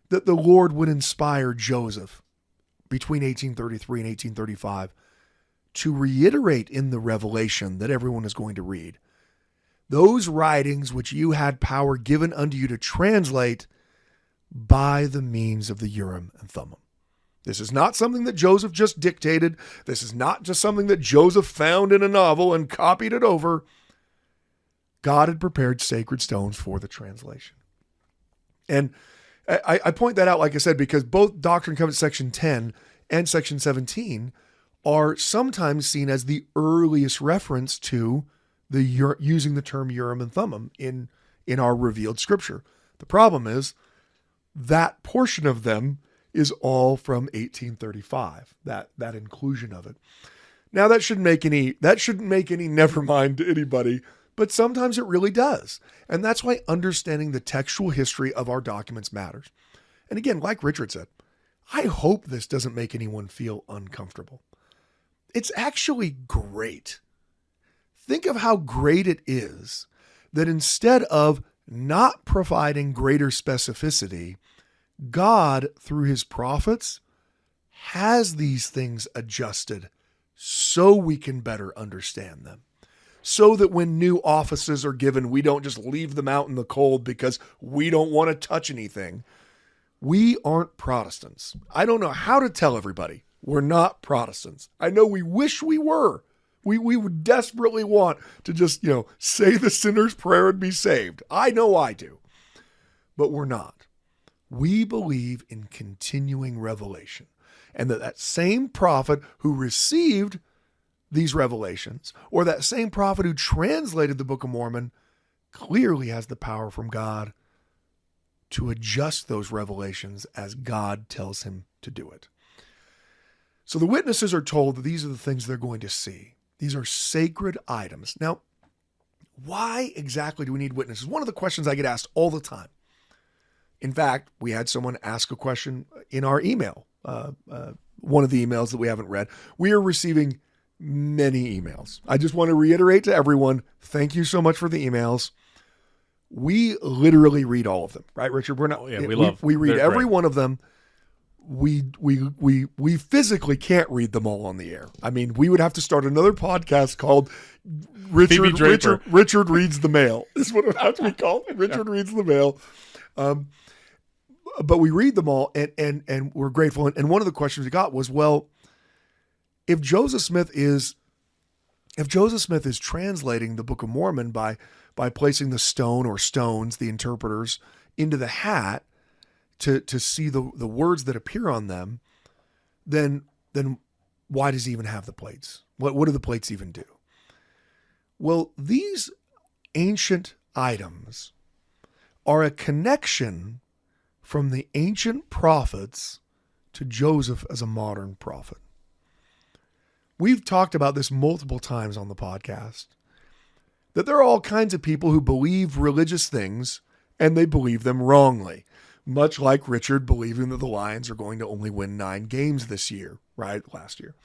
that the Lord would inspire Joseph between 1833 and 1835 to reiterate in the revelation that everyone is going to read, those writings which you had power given unto you to translate by the means of the Urim and Thummim. This is not something that Joseph just dictated. This is not just something that Joseph found in a novel and copied it over. God had prepared sacred stones for the translation. And I point that out, like I said, because both Doctrine and Covenants section 10 and section 17 are sometimes seen as the earliest reference to using the term Urim and Thummim in our revealed scripture. The problem is that portion of them is all from 1835, that inclusion of it. Now that shouldn't make any never mind to anybody, but sometimes it really does. And that's why understanding the textual history of our documents matters. And again, like Richard said, I hope this doesn't make anyone feel uncomfortable. It's actually great. Think of how great it is that instead of not providing greater specificity, God, through his prophets, has these things adjusted so we can better understand them. So that when new offices are given, we don't just leave them out in the cold because we don't want to touch anything. We aren't Protestants. I don't know how to tell everybody we're not Protestants. I know we wish we were. We would desperately want to just, say the sinner's prayer and be saved. I know I do. But we're not. We believe in continuing revelation. And that same prophet who received these revelations, or that same prophet who translated the Book of Mormon, clearly has the power from God to adjust those revelations as God tells him to do it. So the witnesses are told that these are the things they're going to see. These are sacred items. Now, why exactly do we need witnesses? One of the questions I get asked all the time. In fact, we had someone ask a question in our email, one of the emails that we haven't read. We are receiving many emails. I just want to reiterate to everyone, thank you so much for the emails. We literally read all of them, right, Richard? We read every one of them. We physically can't read them all on the air. I mean, we would have to start another podcast called Richard Reads the Mail. Is what it would have to be called. Richard Reads the Mail. But we read them all and we're grateful. And one of the questions we got was, well, if Joseph Smith is translating the Book of Mormon by placing the stone or stones, the interpreters, into the hat to see the words that appear on them, then why does he even have the plates? What do the plates even do? Well, these ancient items are a connection from the ancient prophets to Joseph as a modern prophet. We've talked about this multiple times on the podcast, that there are all kinds of people who believe religious things and they believe them wrongly. Much like Richard believing that the Lions are going to only win 9 games this year, right? Last year.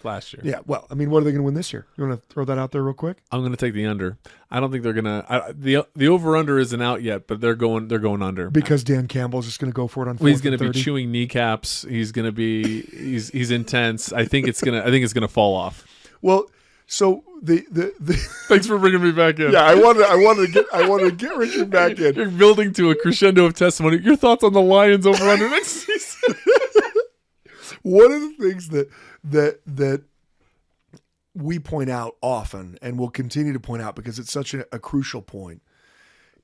Yeah. Well, I mean, what are they going to win this year? You want to throw that out there real quick? I'm going to take the under. I don't think they're going to. The over under isn't out yet, but they're going under because Dan Campbell's just going to go for it on. He's going to be chewing kneecaps. He's going to be. He's intense. I think it's going to fall off. Well. So the thanks for bringing me back in. Yeah, I wanted to get Richard back in. You're building to a crescendo of testimony. Your thoughts on the Lions over under next season? One of the things that we point out often, and will continue to point out because it's such a crucial point,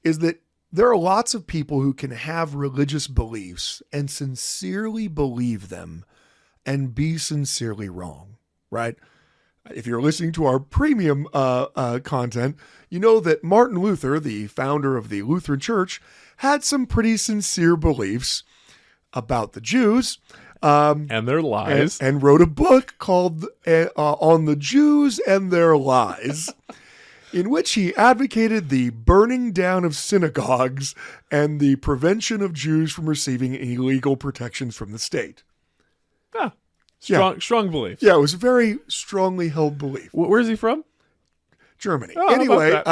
is that there are lots of people who can have religious beliefs and sincerely believe them and be sincerely wrong, right? If you're listening to our premium content, you know that Martin Luther, the founder of the Lutheran Church, had some pretty sincere beliefs about the Jews. And their lies. And wrote a book called On the Jews and Their Lies, in which he advocated the burning down of synagogues and the prevention of Jews from receiving any legal protections from the state. Ah. Strong belief. Yeah, it was a very strongly held belief. Where's he from? Germany. Oh, anyway,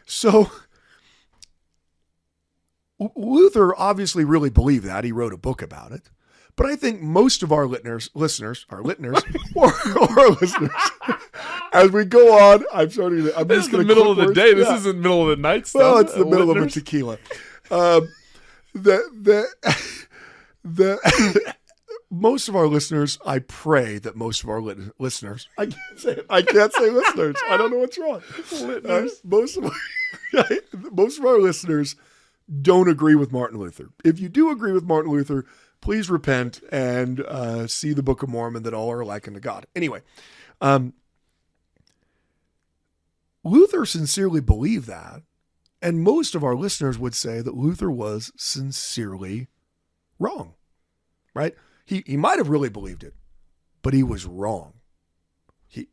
so Luther obviously really believed that. He wrote a book about it. But I think most of our listeners, as we go on, This is the middle of the day. This isn't middle of the night stuff. Well, it's the middle of a tequila. Most of our listeners, I pray that most of our listeners, I can't say listeners. I don't know what's wrong. Most of our listeners don't agree with Martin Luther. If you do agree with Martin Luther, please repent and see the Book of Mormon, that all are alike unto God. Anyway, Luther sincerely believed that, And most of our listeners would say that Luther was sincerely wrong, right? He might have really believed it, but he was wrong.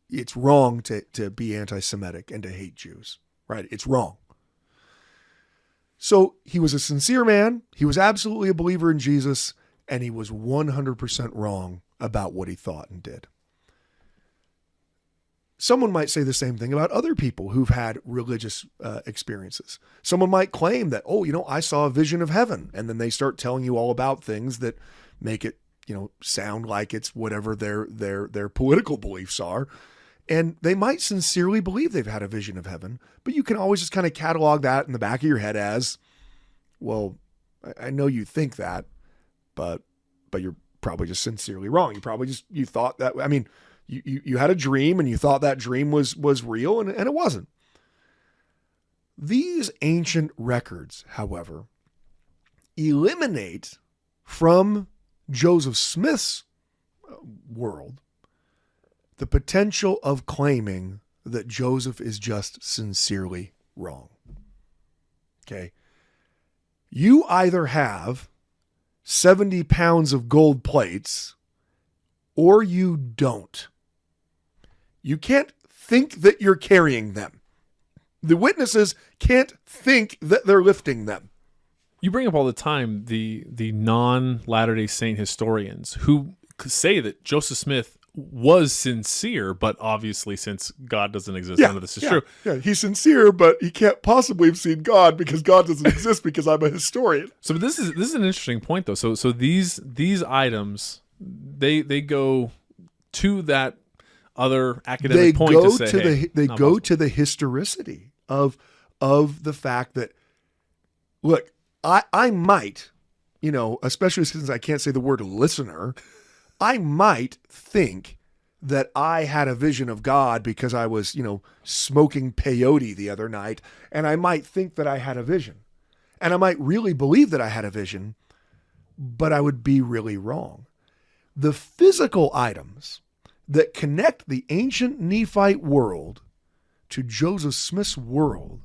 It's wrong to be anti-Semitic and to hate Jews, right? It's wrong. So he was a sincere man. He was absolutely a believer in Jesus, and he was 100% wrong about what he thought and did. Someone might say the same thing about other people who've had religious experiences. Someone might claim that, I saw a vision of heaven, and then they start telling you all about things that make it, sound like it's whatever their political beliefs are. And they might sincerely believe they've had a vision of heaven, but you can always just kind of catalog that in the back of your head as, well, I know you think that, but you're probably just sincerely wrong. You thought that, you had a dream and you thought that dream was real and it wasn't. These ancient records, however, eliminate from Joseph Smith's world the potential of claiming that Joseph is just sincerely wrong. Okay. You either have 70 pounds of gold plates or you don't. You can't think that you're carrying them. The witnesses can't think that they're lifting them. You bring up all the time the non-Latter-day Saint historians who say that Joseph Smith was sincere, but obviously since God doesn't exist, none of this is true. Yeah, he's sincere, but he can't possibly have seen God because God doesn't exist because I'm a historian. So but this is an interesting point though. So these items they go to that other academic point to say they go to the historicity of the fact that, look, I might, especially since I can't say the word listener, I might think that I had a vision of God because I was, smoking peyote the other night, and I might think that I had a vision. And I might really believe that I had a vision, but I would be really wrong. The physical items that connect the ancient Nephite world to Joseph Smith's world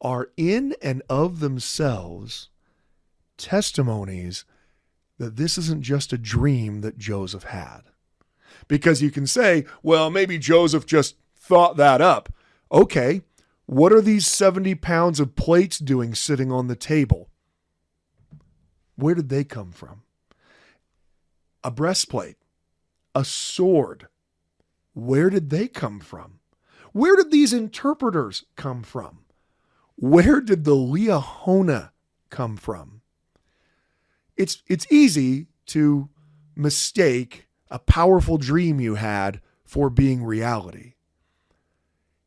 are in and of themselves testimonies that this isn't just a dream that Joseph had. Because you can say, well, maybe Joseph just thought that up. Okay, what are these 70 pounds of plates doing sitting on the table? Where did they come from? A breastplate, a sword. Where did they come from? Where did these interpreters come from? Where did the Liahona come from? It's easy to mistake a powerful dream you had for being reality.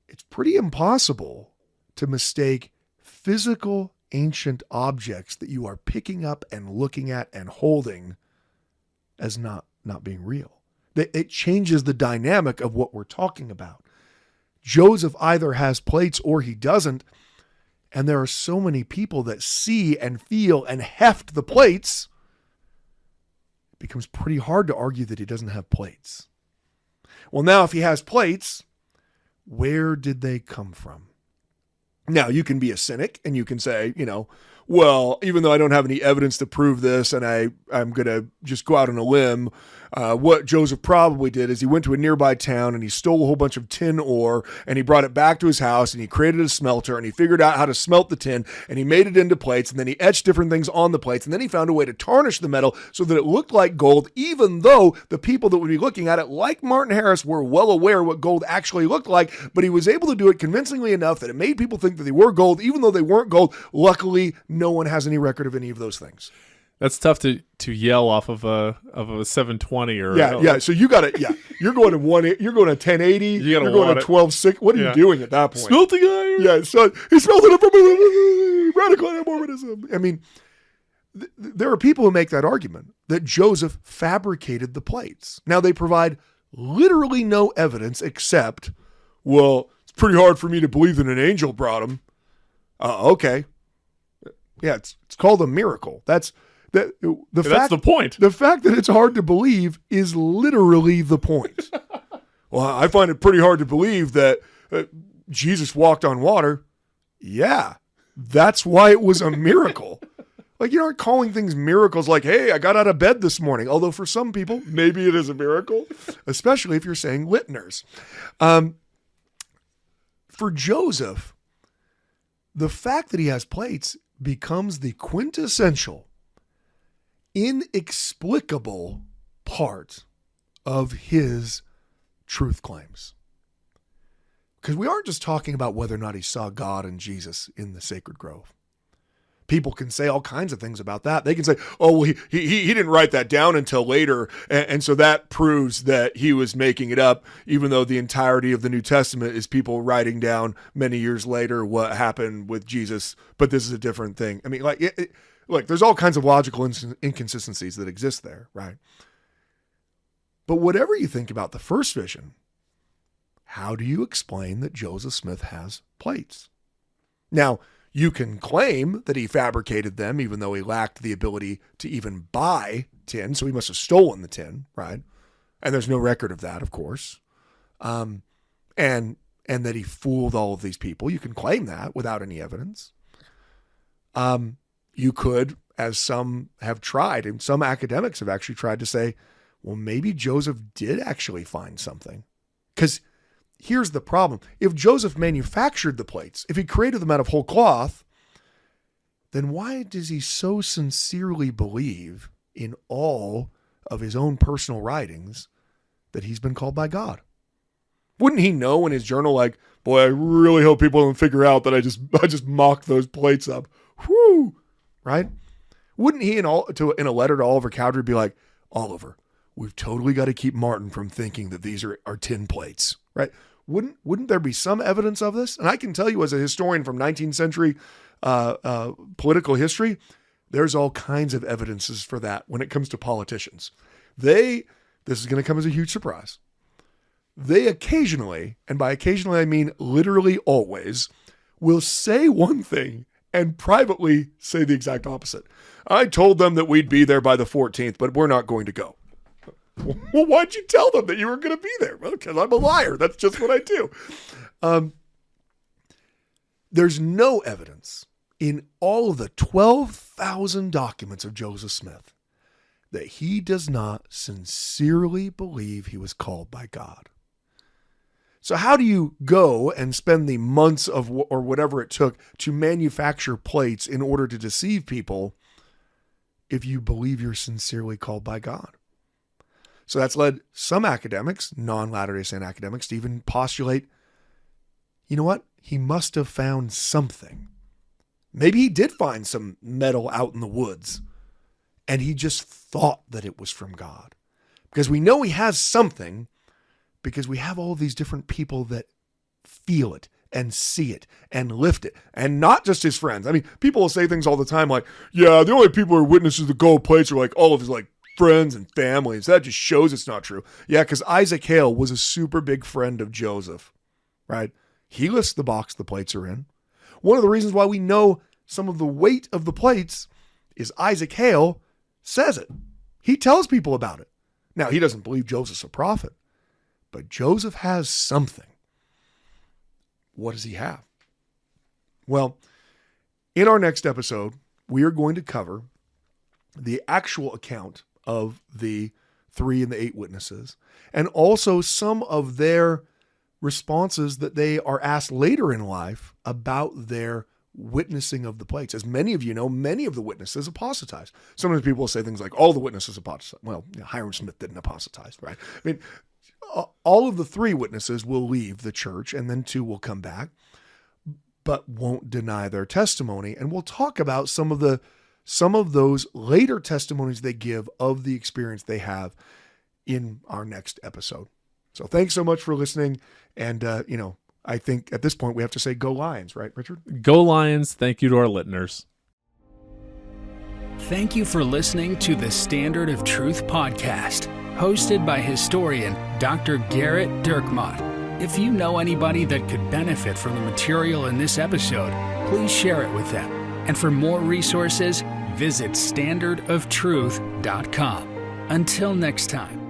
It's pretty impossible to mistake physical ancient objects that you are picking up and looking at and holding as not being real. It changes the dynamic of what we're talking about. Joseph either has plates or he doesn't. And there are so many people that see and feel and heft the plates, it becomes pretty hard to argue that he doesn't have plates. Well, now if he has plates, where did they come from? Now, you can be a cynic and you can say, well, even though I don't have any evidence to prove this and I'm going to just go out on a limb, what Joseph probably did is he went to a nearby town and he stole a whole bunch of tin ore and he brought it back to his house and he created a smelter and he figured out how to smelt the tin and he made it into plates and then he etched different things on the plates and then he found a way to tarnish the metal so that it looked like gold, even though the people that would be looking at it, like Martin Harris, were well aware what gold actually looked like, but he was able to do it convincingly enough that it made people think that they were gold, even though they weren't gold. Luckily, no one has any record of any of those things. That's tough to yell off of a 720 or yeah. So you got to You're going to 1080. You're going to 1260. What are you doing at that point? Smelting iron. Yeah. So he smelted it from radical Mormonism. I mean, there are people who make that argument that Joseph fabricated the plates. Now they provide literally no evidence except, well, it's pretty hard for me to believe that an angel brought them. Okay. Yeah, it's called a miracle. That's the point. The fact that it's hard to believe is literally the point. Well, I find it pretty hard to believe that Jesus walked on water. Yeah, That's why it was a miracle. Like, you aren't calling things miracles like, hey, I got out of bed this morning. Although for some people, maybe it is a miracle, especially if you're saying listeners. For Joseph, the fact that he has plates becomes the quintessential, inexplicable part of his truth claims. Because we aren't just talking about whether or not he saw God and Jesus in the sacred grove. People can say all kinds of things about that. They can say, oh, well, he didn't write that down until later, and so that proves that he was making it up, even though the entirety of the New Testament is people writing down many years later what happened with Jesus, but this is a different thing. I mean, look, there's all kinds of logical inconsistencies that exist there, right? But whatever you think about the first vision, how do you explain that Joseph Smith has plates? Now, you can claim that he fabricated them, even though he lacked the ability to even buy tin, so he must have stolen the tin, right? And there's no record of that, of course. And that he fooled all of these people. You can claim that without any evidence. You could, as some have tried, and some academics have actually tried to say, well, maybe Joseph did actually find something. Because here's the problem. If Joseph manufactured the plates, if he created them out of whole cloth, then why does he so sincerely believe in all of his own personal writings that he's been called by God? Wouldn't he know in his journal, like, boy, I really hope people don't figure out that I just mocked those plates up. Whew, right? Wouldn't he in a letter to Oliver Cowdery be like, Oliver, we've totally got to keep Martin from thinking that these are tin plates, right? Wouldn't there be some evidence of this? And I can tell you, as a historian from 19th century political history, there's all kinds of evidences for that when it comes to politicians. This is going to come as a huge surprise. They occasionally, and by occasionally I mean literally always, will say one thing and privately say the exact opposite. I told them that we'd be there by the 14th, but we're not going to go. Well, why'd you tell them that you were going to be there? Well, because I'm a liar. That's just what I do. There's no evidence in all of the 12,000 documents of Joseph Smith that he does not sincerely believe he was called by God. So how do you go and spend the months of or whatever it took to manufacture plates in order to deceive people if you believe you're sincerely called by God? So that's led some academics, non-Latter-day Saint academics, to even postulate, you know what? He must have found something. Maybe he did find some metal out in the woods, and he just thought that it was from God. Because we know he has something, because we have all of these different people that feel it and see it and lift it, and not just his friends. I mean, people will say things all the time like, yeah, the only people who are witnesses to the gold plates are like all of his friends and families. That just shows it's not true. Yeah, because Isaac Hale was a super big friend of Joseph, right? He lists the box the plates are in. One of the reasons why we know some of the weight of the plates is Isaac Hale says it. He tells people about it. Now, he doesn't believe Joseph's a prophet, but Joseph has something. What does he have? Well, in our next episode, we are going to cover the actual account of the 3 and the 8 witnesses, and also some of their responses that they are asked later in life about their witnessing of the plates. As many of you know, many of the witnesses apostatized. Sometimes people will say things like, all the witnesses apostatized. Well, Hiram Smith didn't apostatize, right? I mean, all of the 3 witnesses will leave the church, and then 2 will come back, but won't deny their testimony. And we'll talk about some of those later testimonies they give of the experience they have in our next episode. So thanks so much for listening. And, I think at this point we have to say go Lions, right, Richard? Go Lions. Thank you to our listeners. Thank you for listening to the Standard of Truth podcast, hosted by historian Dr. Gerrit Dirkmaat. If you know anybody that could benefit from the material in this episode, please share it with them. And for more resources, visit standardoftruth.com. Until next time.